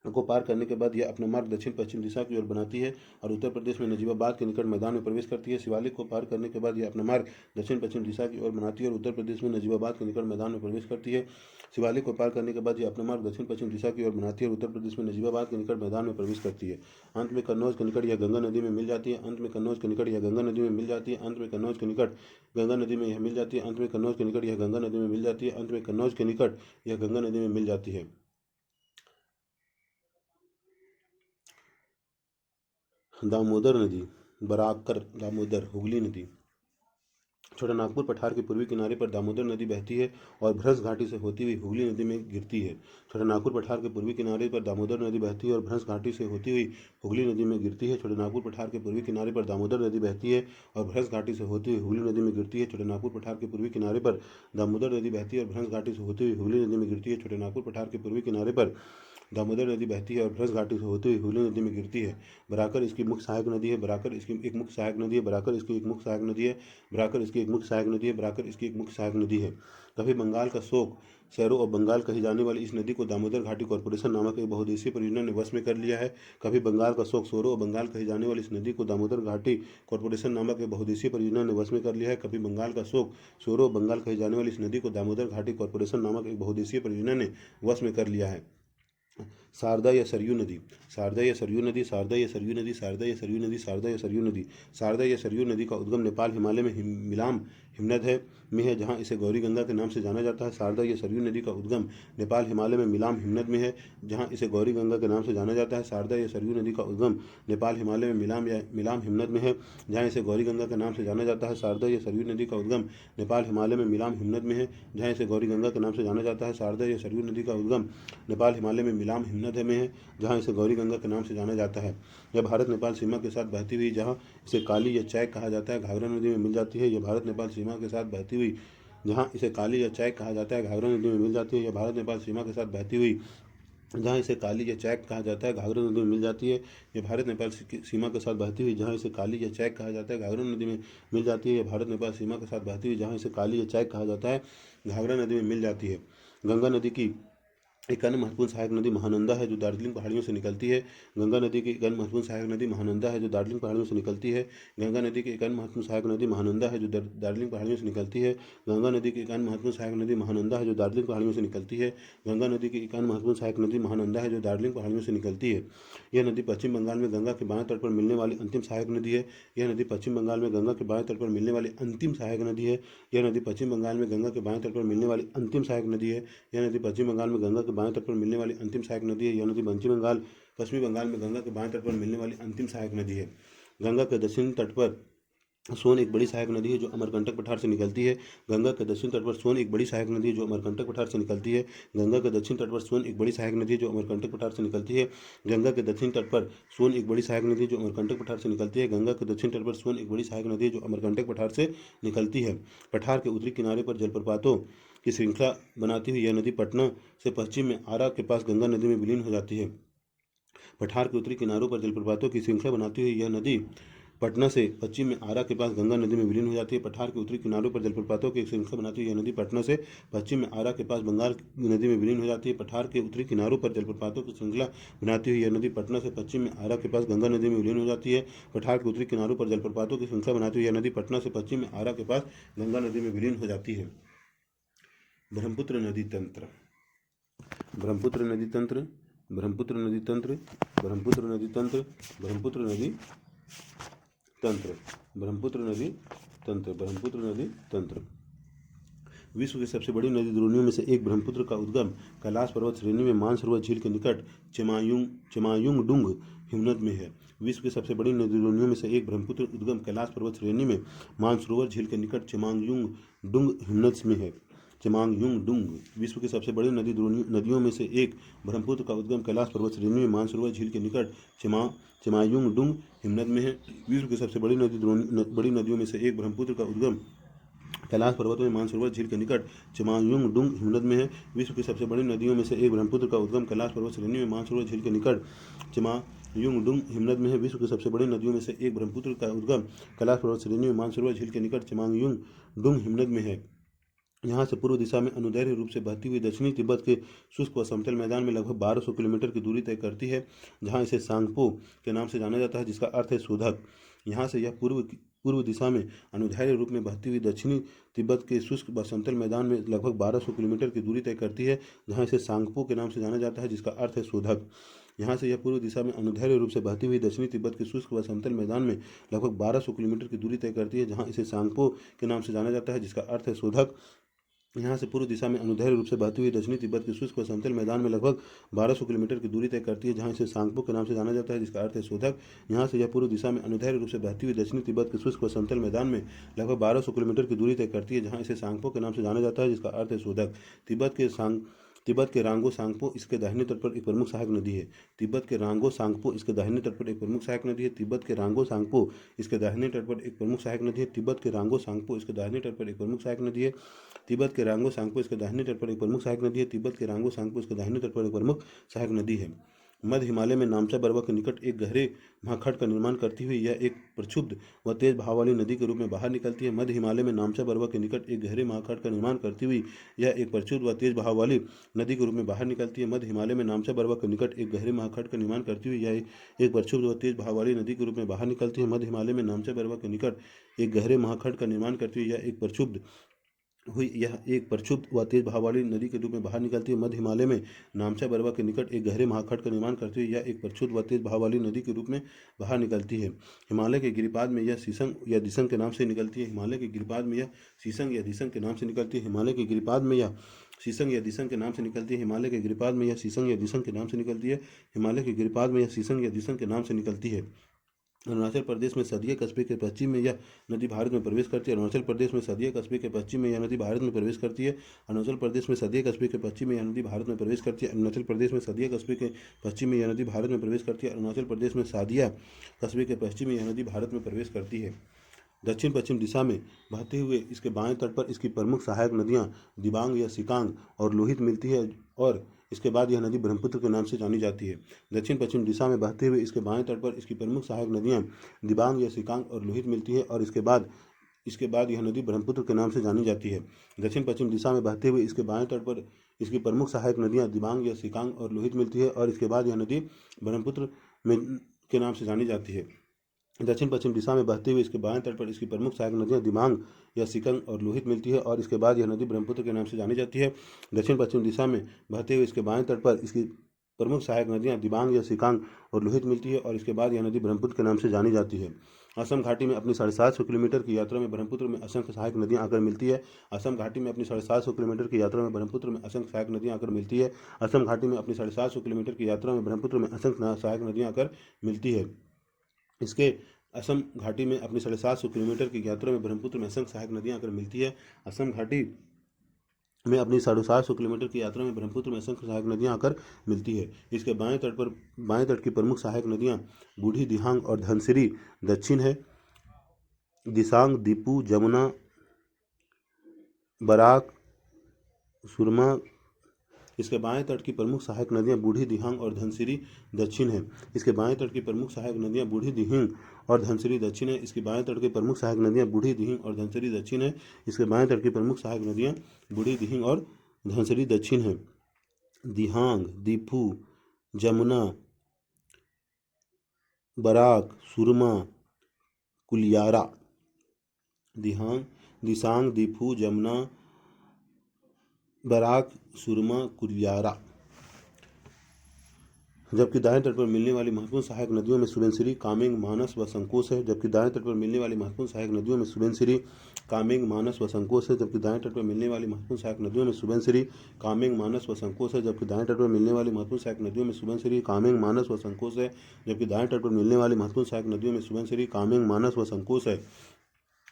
को पार करने के बाद यह अपना मार्ग दक्षिण पश्चिम दिशा की ओर बनाती है और उत्तर प्रदेश में नजीबाबाद के निकट मैदान में प्रवेश करती है। शिवालिक को पार करने के बाद यह अपना मार्ग दक्षिण पश्चिम दिशा की ओर बनाती है और उत्तर प्रदेश में नजीबाबाद के निकट मैदान में प्रवेश करती है। शिवालिक को पार करने के बाद यह अपना मार्ग दक्षिण पश्चिम दिशा की ओर बनाती है और उत्तर प्रदेश में नजीबाबाद के निकट मैदान में प्रवेश करती है। अंत में कन्नौज के निकट यह गंगा नदी में मिल जाती है। अंत में कन्नौज के निकट यह गंगा नदी में मिल जाती है। अंत में कन्नौज के निकट गंगा नदी में यह मिल जाती है। अंत में कन्नौज के निकट यह गंगा नदी में मिल जाती है। अंत में कन्नौज के निकट यह गंगा नदी में मिल जाती है। दामोदर नदी, बराकर दामोदर, हुगली नदी। छोटा नागपुर पठार के पूर्वी किनारे पर दामोदर नदी बहती है और भ्रंश घाटी से होती हुई हुगली नदी में गिरती है। छोटा नागपुर पठार के पूर्वी किनारे पर दामोदर नदी बहती है और भ्रंश घाटी से होती हुई हुगली नदी में गिरती है। छोटे नागपुर पठार के पूर्वी किनारे पर दामोदर नदी बहती है और भ्रंश घाटी से होती हुई हुगली नदी में गिरती है। छोटे नागपुर पठार के पूर्वी किनारे पर दामोदर नदी बहती है और भ्रंश घाटी से होती हुई हुगली नदी में गिरती है। छोटे नागपुर पठार के पूर्वी किनारे पर दामोदर नदी बहती है और भ्रस घाटी से होते हुए हुगली नदी में गिरती है। बराकर इसकी मुख्य सहायक नदी है। बराकर इसकी एक मुख्य सहायक नदी है। बराकर इसकी एक मुख्य सहायक नदी है। बराकर इसकी एक मुख्य सहायक नदी है। बराकर इसकी एक मुख्य सहायक नदी है। कभी बंगाल का शोक शहरों और बंगाल कही जाने वाली इस नदी को दामोदर घाटी कॉरपोरेशन नामक एक बहुउद्देशीय परियोजना ने वश में कर लिया है। कभी बंगाल का शोक शहरों और बंगाल कही जाने वाली इस नदी को दामोदर घाटी कॉरपोरेशन नामक एक बहुउद्देशीय परियोजना ने वश में कर लिया है। कभी बंगाल का शोक शहरों और बंगाल कही जाने वाली इस नदी को दामोदर घाटी कॉरपोरेशन नामक एक बहुउद्देशीय परियोजना ने वश में कर लिया है। शारदा या सरयू नदी। शारदा या सरयू नदी। शारदा या सरयू नदी। शारदा या सरयू नदी। शारदा या सरयू नदी। शारदा या सरयू नदी का उद्गम नेपाल हिमालय में मिलाम हिमनद है जहाँ इसे गौरी गंगा के नाम से जाना जाता है। शारदा या सरयू नदी का उद्गम नेपाल हिमालय में मिलाम हिमनद में है जहाँ इसे गौरी गंगा के नाम से जाना जाता है। शारदा या सरयू नदी का उद्गम नेपाल हिमालय में मिलाम हिमनद में है जहाँ इसे गौरी गंगा के नाम से जाना जाता है। शारदा या सरयू नदी का उद्गम नेपाल हिमालय में मिलाम हिमनद में है जहाँ इसे गौरी गंगा के नाम से जाना जाता है। शारदा या सरयू नदी का उद्गम नेपाल हिमालय में मिलाम हिमनद में है जहाँ इसे गौरी गंगा के नाम से जाना जाता है। यह भारत नेपाल सीमा के साथ बहती हुई जहाँ इसे काली या चैक कहा जाता है घाघरा नदी में मिल जाती है। यह भारत नेपाल सीमा के साथ बहती हुई जहाँ इसे काली या चैक कहा जाता है घाघरा नदी में मिल जाती है। यह भारत नेपाल सीमा के साथ बहती हुई जहाँ इसे काली या चैक कहा जाता है घाघरा नदी में मिल जाती है। यह भारत नेपाल सीमा के साथ बहती हुई जहाँ इसे काली या चैक कहा जाता है घाघरा नदी में मिल जाती है। यह भारत नेपाल सीमा के साथ बहती हुई जहाँ इसे काली या चैक कहा जाता है घाघरा नदी में मिल जाती है। गंगा नदी की एक अन्य महत्वपूर्ण सहायक नदी महानंदा है जो दार्जिलिंग पहाड़ियों से निकलती है। गंगा नदी की एक अन्य महत्वपूर्ण सहायक नदी महानंदा है जो दार्जिलिंग पहाड़ियों से निकलती है। गंगा नदी की एक अन्य महत्वपूर्ण सहायक नदी महानंदा है जो दार्जिलिंग पहाड़ियों से निकलती है। गंगा नदी की एक अन्य महत्वपूर्ण सहायक नदी महानंदा है जो दार्जिलिंग पहाड़ियों से निकलती है। गंगा नदी की एक अन्य महत्वपूर्ण सहायक नदी महानंदा है जो दार्जिलिंग पहाड़ियों से निकलती है। यह नदी पश्चिम बंगाल में गंगा के बाएं तट पर मिलने वाली अंतिम सहायक नदी है। यह नदी पश्चिम बंगाल में गंगा के बाएं तट पर मिलने वाली अंतिम सहायक नदी है। यह नदी पश्चिम बंगाल में गंगा के बाएं तट पर मिलने वाली अंतिम सहायक नदी है। यह नदी पश्चिम बंगाल में गंगा के बाएं तट पर मिलने वाली अंतिम सहायक नदी है। यह नदी पश्चिमी बंगाल में गंगा के बाएं तट पर मिलने वाली अंतिम सहायक नदी है। गंगा के दक्षिण तट पर सोन एक बड़ी सहायक नदी है जो अमरकंटक पठार से निकलती है। गंगा के दक्षिण तट पर सोन एक बड़ी सहायक नदी है जो अमरकंटक पठार से निकलती है। गंगा के दक्षिण तट पर सोन एक बड़ी सहायक नदी है जो अमरकंटक पठार से निकलती है। गंगा के दक्षिण तट पर सोन एक बड़ी सहायक नदी जो अमरकंटक पठार से निकलती है। गंगा के दक्षिण तट पर सोन एक बड़ी सहायक नदी जो अमरकंटक पठार से निकलती है। पठार के उत्तरी किनारे पर जलप्रपातों की श्रृंखला बनाती हुई यह नदी पटना से पश्चिम में आरा के पास गंगा नदी में विलीन हो जाती है। पठार के उत्तरी किनारों पर जलप्रपातों की श्रृंखला बनाती हुई यह नदी पटना से पश्चिम में आरा के पास गंगा नदी में विलीन हो जाती है। पठार के उत्तरी किनारों पर जलप्रपातों की श्रृंखला बनाती हुई यह नदी पटना से पश्चिम में आरा के पास बंगाल नदी में विलीन हो जाती है। पठार के उत्तरी किनारों पर जलप्रपातों की श्रृंखला बनाती हुई यह नदी पटना से पश्चिम में आरा के पास गंगा नदी में विलीन हो जाती है। पठार के उत्तरी किनारों पर जलप्रपातों की श्रृंखला बनाती हुई यह नदी पटना से पश्चिम में आरा के पास गंगा नदी में विलीन हो जाती है। ब्रह्मपुत्र नदी तंत्र। ब्रह्मपुत्र नदी तंत्र। ब्रह्मपुत्र नदी तंत्र। ब्रह्मपुत्र नदी तंत्र। ब्रह्मपुत्र नदी तंत्र। ब्रह्मपुत्र नदी तंत्र। ब्रह्मपुत्र नदी तंत्र। विश्व की सबसे बड़ी नदी द्रोणियों में से एक ब्रह्मपुत्र का उद्गम कैलाश पर्वत श्रेणी में मानसरोवर झील के निकट चेमायुंगडुंग हिमनद में है। विश्व की सबसे बड़ी नदी द्रोणियों में से एक ब्रह्मपुत्र उद्गम कैलाश पर्वत श्रेणी में मानसरोवर झील के निकट चेमायुंगडुंग हिमनद में है। चेमांगयुंगडुंग। विश्व की सबसे बड़ी नदियों में से एक ब्रह्मपुत्र का उद्गम कैलाश पर्वत श्रेणी में मानसरोवर झील के निकट चेमायुंगडुंग हिमनद में है। विश्व की सबसे बड़ी नदियों में से एक ब्रह्मपुत्र का उद्गम कैलाश पर्वत में मानसरोवर झील के निकट चेमायुंगडुंग हिमनद में है। विश्व की सबसे बड़ी नदियों में से एक ब्रह्मपुत्र का उद्गम कैलाश पर्वत श्रेणी में मानसरोवर झील के निकट चेमायुंगडुंग हिमनद में है। विश्व की सबसे बड़ी नदियों में से एक ब्रह्मपुत्र का उद्गम कैलाश पर्वत श्रेणी में मानसरोवर झील के निकट चेमायुंगडुंग हिमनद में है। यहाँ से पूर्व दिशा में अनुदैर्घ्य रूप से बहती हुई दक्षिणी तिब्बत के शुष्क व समतल मैदान में लगभग 1200 किलोमीटर की दूरी तय करती है जहाँ इसे सांगपो के नाम से जाना जाता है जिसका अर्थ है शोधक। यहाँ से यह पूर्व दिशा में अनुदैर्घ्य रूप में बहती हुई दक्षिणी तिब्बत के शुष्क व समतल मैदान में लगभग 1200 किलोमीटर की दूरी तय करती है जहाँ इसे सांगपो के नाम से जाना जाता है जिसका अर्थ है शोधक। यहाँ से यह पूर्व दिशा में अनुदैर्घ्य रूप से बहती हुई दक्षिणी तिब्बत के शुष्क व समतल मैदान में लगभग 1200 किलोमीटर की दूरी तय करती है जहाँ इसे सांगपो के नाम से जाना जाता है जिसका अर्थ है शोधक। यहाँ से पूर्व दिशा में अनुदैर्घ्य रूप से बहती हुई दक्षिणी तिब्बत के शुष्क व समतल मैदान में लगभग 1200 किलोमीटर की दूरी तय करती है जहाँ इसे सांगपो के नाम से जाना जाता है जिसका अर्थ है शोधक। यहाँ से यह पूर्व दिशा में अनुदैर्घ्य रूप से बहती हुई दक्षिणी तिब्बत के शुष्क व समतल मैदान में लगभग 1200 किलोमीटर की दूरी तय करती है जहाँ इसे सांगपो के नाम से जाना जाता है जिसका अर्थ है शोधक। तिब्बत के रांगो सांगपो इसके दाहिने तट पर एक प्रमुख सहायक नदी है। तिब्बत के रांगो सांगपो इसके दाहिने तट पर एक प्रमुख सहायक नदी है। तिब्बत के रांगो सांगपो इसके दाहिने तट पर एक प्रमुख सहायक नदी है। तिब्बत के रांगो सांगपो इसके दाहिने तट पर एक प्रमुख सहायक नदी है। तिब्बत के रांगो सांगपो इसके दाहिने तट पर एक प्रमुख सहायक नदी है। तिब्बत के रांगो सांगपो इसके दाहिने तट पर एक प्रमुख सहायक नदी है। मध्य हिमालय में नामचा बर्वा के निकट एक गहरे महाखंड का निर्माण करती हुई यह एक प्रक्षुब्ध व तेज बहाव वाली नदी के रूप में बाहर निकलती है। मध्य हिमालय में नामचा बर्वा के निकट एक गहरे महाखंड का निर्माण करती हुई यह एक प्रक्षुब्ध व तेज बहाव वाली नदी के रूप में बाहर निकलती है। मध्य हिमालय में नामचा बर्वा के निकट एक गहरे महाखंड का निर्माण करती हुई यह एक प्रक्षुब्ध व तेज बहाव वाली नदी के रूप में बाहर निकलती है। मध्य हिमालय में नामचा बर्वा के निकट एक गहरे महाखंड का निर्माण करती हुई यह एक प्रक्षुब्ध व तेज बहाव वाली नदी के रूप में बाहर निकलती है। मध्य हिमालय में नामचा बर्वा के निकट एक गहरे महाखंड का निर्माण करती हुई यह एक प्रक्षुब्ध व तेज बहाव वाली नदी के रूप में बाहर निकलती है। हिमालय के गिरिपाद में यह शीशंग या दिसंग के नाम से निकलती है। हिमालय के गिरिपाद में यह शीशंग या दिसंग के नाम से निकलती है। हिमालय के गिरिपाद में यह शीशंग या दिसंग के नाम से निकलती है। हिमालय के गिरिपाद में यह शीशंग या दिसंग के नाम से निकलती है। हिमालय के गिरिपाद में यह शीशंग या दिसंग के नाम से निकलती है। अरुणाचल प्रदेश में सदिया कस्बे के पश्चिम में यह नदी भारत में प्रवेश करती है। अरुणाचल प्रदेश में सदिया कस्बे के पश्चिम में यह नदी भारत में प्रवेश करती है। अरुणाचल प्रदेश में सदिया कस्बे के पश्चिम में यह नदी भारत में प्रवेश करती है। अरुणाचल प्रदेश में सदिया कस्बे के पश्चिम में यह नदी भारत में प्रवेश करती है। अरुणाचल प्रदेश में सादिया कस्बे के पश्चिम में यह नदी भारत में प्रवेश करती है। दक्षिण पश्चिम दिशा में बहते हुए इसके बाएं तट पर इसकी प्रमुख सहायक नदियां दिबांग या सिकांग और लोहित मिलती है और इसके बाद यह नदी ब्रह्मपुत्र के नाम से जानी जाती है। दक्षिण पश्चिम दिशा में बहते हुए इसके बाएं तट पर इसकी प्रमुख सहायक नदियां दिबांग या सिकांग और लोहित मिलती है और इसके बाद यह नदी ब्रह्मपुत्र के नाम से जानी जाती है। दक्षिण पश्चिम दिशा में बहते हुए इसके बाएं तट पर इसकी प्रमुख सहायक नदियां दिबांग या सिकांग और लोहित मिलती है और इसके बाद यह नदी ब्रह्मपुत्र के नाम से जानी जाती है। दक्षिण पश्चिम दिशा में बहते हुए इसके बाएं तट पर इसकी प्रमुख सहायक नदियां दिबांग या सिकंग और लोहित मिलती है और इसके बाद यह नदी ब्रह्मपुत्र के नाम से जानी जाती है। दक्षिण पश्चिम दिशा में बहते हुए इसके बाएं तट पर इसकी प्रमुख सहायक नदियां दिबांग या सिकांग और लोहित मिलती है और इसके बाद यह नदी ब्रह्मपुत्र के नाम से जानी जाती है। असम घाटी में अपनी 750 किलोमीटर की यात्रा में ब्रह्मपुत्र में असंख्य सहायक नदियां आकर मिलती है। असम घाटी में अपनी 750 किलोमीटर की यात्रा में ब्रह्मपुत्र में असंख्य सहायक नदियां आकर मिलती है। असम घाटी में अपनी 750 किलोमीटर की यात्रा में ब्रह्मपुत्र में असंख्य सहायक नदियां आकर मिलती है। इसके असम घाटी में अपनी 750 किलोमीटर की यात्रा में ब्रह्मपुत्र में असंख्य सहायक नदियां आकर मिलती है। असम घाटी में अपनी 750 किलोमीटर की यात्रा में ब्रह्मपुत्र में असंख्य सहायक नदियां आकर मिलती है। इसके बाएं तट की प्रमुख सहायक नदियां बूढ़ी दिहांग और धनसिरी दक्षिण है। दिसांग दीपू जमुना बराक सुरमा इसके बाएं तट की प्रमुख सहायक नदियां बूढ़ी दिहांग और धनसिरी दक्षिण है। इसके बाएं तट की प्रमुख सहायक नदियां बूढ़ी दिहिंग और धनसिरी दक्षिण है। इसके बाएं तट की प्रमुख सहायक नदियां बूढ़ी दिहिंग और धनसिरी दक्षिण है। इसके बाएं तट की प्रमुख सहायक नदियां बूढ़ी दिहिंग और धनसिरी दक्षिण है। दिहांग दीपू जमुना बराक सुरमा कुलियारा दिसांग दीपू जमुना बराक सुरमा कुलियारा। जबकि दाएं तट पर मिलने वाली महत्वपूर्ण सहायक नदियों में सुबनसिरी कामेंग मानस व संकोच है। जबकि दाएं तट पर मिलने वाली महत्वपूर्ण सहायक नदियों में सुबनसिरी कामेंग मानस व संकोच है। जबकि दाएं तट पर मिलने वाली महत्वपूर्ण सहायक नदियों में सुबनसिरी कामेंग मानस व संकोच है। जबकि दाएं तट पर मिलने वाली महत्वपूर्ण सहायक नदियों में सुबनसिरी कामेंग मानस व संकोच है। जबकि दाएं तट पर मिलने वाली महत्वपूर्ण सहायक नदियों में सुबनसिरी कामेंग मानस व संकोच है।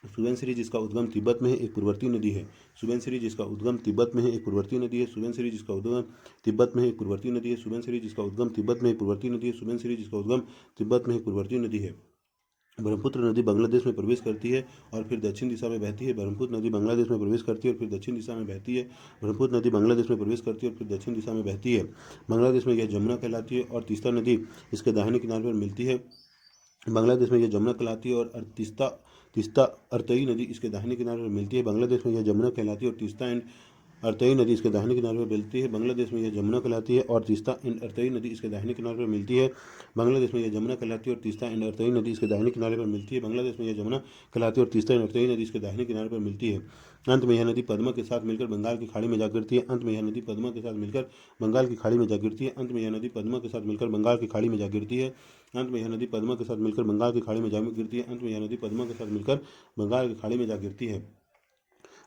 सुबनसिरी जिसका उद्गम तिब्बत में है एक पूर्ववर्ती नदी है। सुबनसिरी जिसका उद्गम तिब्बत में है एक पूर्ववर्ती नदी है। सुबनसिरी जिसका उद्गम तिब्बत में है एक पूर्ववर्ती नदी है। सुबनसिरी जिसका उद्गम तिब्बत में एक पूर्ववर्ती नदी है। सुबनसिरी जिसका उद्गम तिब्बत में एक पूर्ववर्ती नदी है। ब्रह्मपुत्र नदी बांग्लादेश में प्रवेश करती है और फिर दक्षिण दिशा में बहती है। ब्रह्मपुत्र नदी बांग्लादेश में प्रवेश करती है और फिर दक्षिण दिशा में बहती है। ब्रह्मपुत्र नदी बांग्लादेश में प्रवेश करती है और फिर दक्षिण दिशा में बहती है। बांग्लादेश में यह जमुना कहलाती है और तीस्ता नदी इसके दाहिने किनारे पर मिलती है। बांग्लादेश में यह जमुना कहलाती है और तीस्ता अरतई नदी इसके दाहिने किनारे पर मिलती है। बांग्लादेश में यह जमुना कहलाती है और तीस्ता एंड अरतई नदी इसके दाहिने किनारे पर मिलती है। बांग्लादेश में यह जमुना कहलाती है और तीस्ता एंड अरतई नदी इसके दाहिने किनारे पर मिलती है। बांग्लादेश में यह जमुना कहलाती है और तीस्ता एंड अरतई नदी इसके दाहिने किनारे पर मिलती है। बांग्लादेश में यह जमुना कहलाती है और तीस्ता एंड अरतई नदी इसके दाहिने किनारे पर मिलती है। अंत में यह नदी पद्मा के साथ मिलकर बंगाल की खाड़ी में जा गिरती है। अंत में यह नदी पद्मा के साथ मिलकर बंगाल की खाड़ी में जा गिरती है। अंत में यह नदी पद्मा के साथ मिलकर बंगाल की खाड़ी में जा गिरती है। अंत में यह नदी पद्मा के साथ मिलकर बंगाल की खाड़ी में जा गिरती है। अंत में यह नदी पद्मा के साथ मिलकर बंगाल की खाड़ी में जा गिरती है।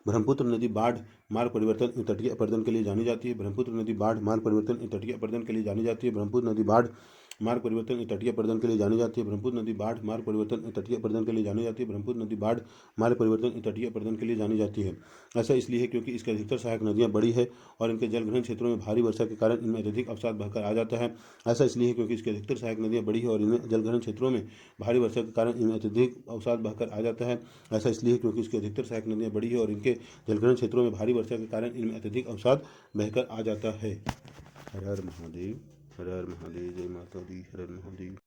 ब्रह्मपुत्र नदी बाढ़ मार्ग परिवर्तन तटीय अपरदन के लिए जानी जाती है। ब्रह्मपुत्र नदी बाढ़ मार्ग परिवर्तन तटीय अपरदन के लिए जानी जाती है। ब्रह्मपुत्र नदी बाढ़ मार्ग परिवर्तन एवं तटीय प्रदन के लिए जानी जाती है। ब्रह्मपुत्र नदी बाढ़ मार्ग परिवर्तन एवं तटीय प्रदन के लिए जानी जाती है। ब्रह्मपुत्र नदी बाढ़ मार्ग परिवर्तन एवं तटीय प्रदन के लिए जानी जाती है। ऐसा इसलिए है क्योंकि इसके अधिकतर सहायक नदियाँ बड़ी है और इनके जलग्रहण क्षेत्रों में भारी वर्षा के कारण इनमें अत्यधिक अवसाद बहकर आ जाता है। ऐसा इसलिए है क्योंकि इसके अधिकतर सहायक नदियाँ बड़ी है और इनमें जलग्रहण क्षेत्रों में भारी वर्षा के कारण इनमें अत्यधिक अवसाद बहकर आ जाता है। ऐसा इसलिए है क्योंकि इसके अधिकतर सहायक नदियाँ बड़ी है और इनके जलग्रहण क्षेत्रों में भारी वर्षा के कारण इनमें अत्यधिक अवसाद बहकर आ जाता है। हर हर महादेव, हर हर महादेव, जय माता दी, हर हर महादेव।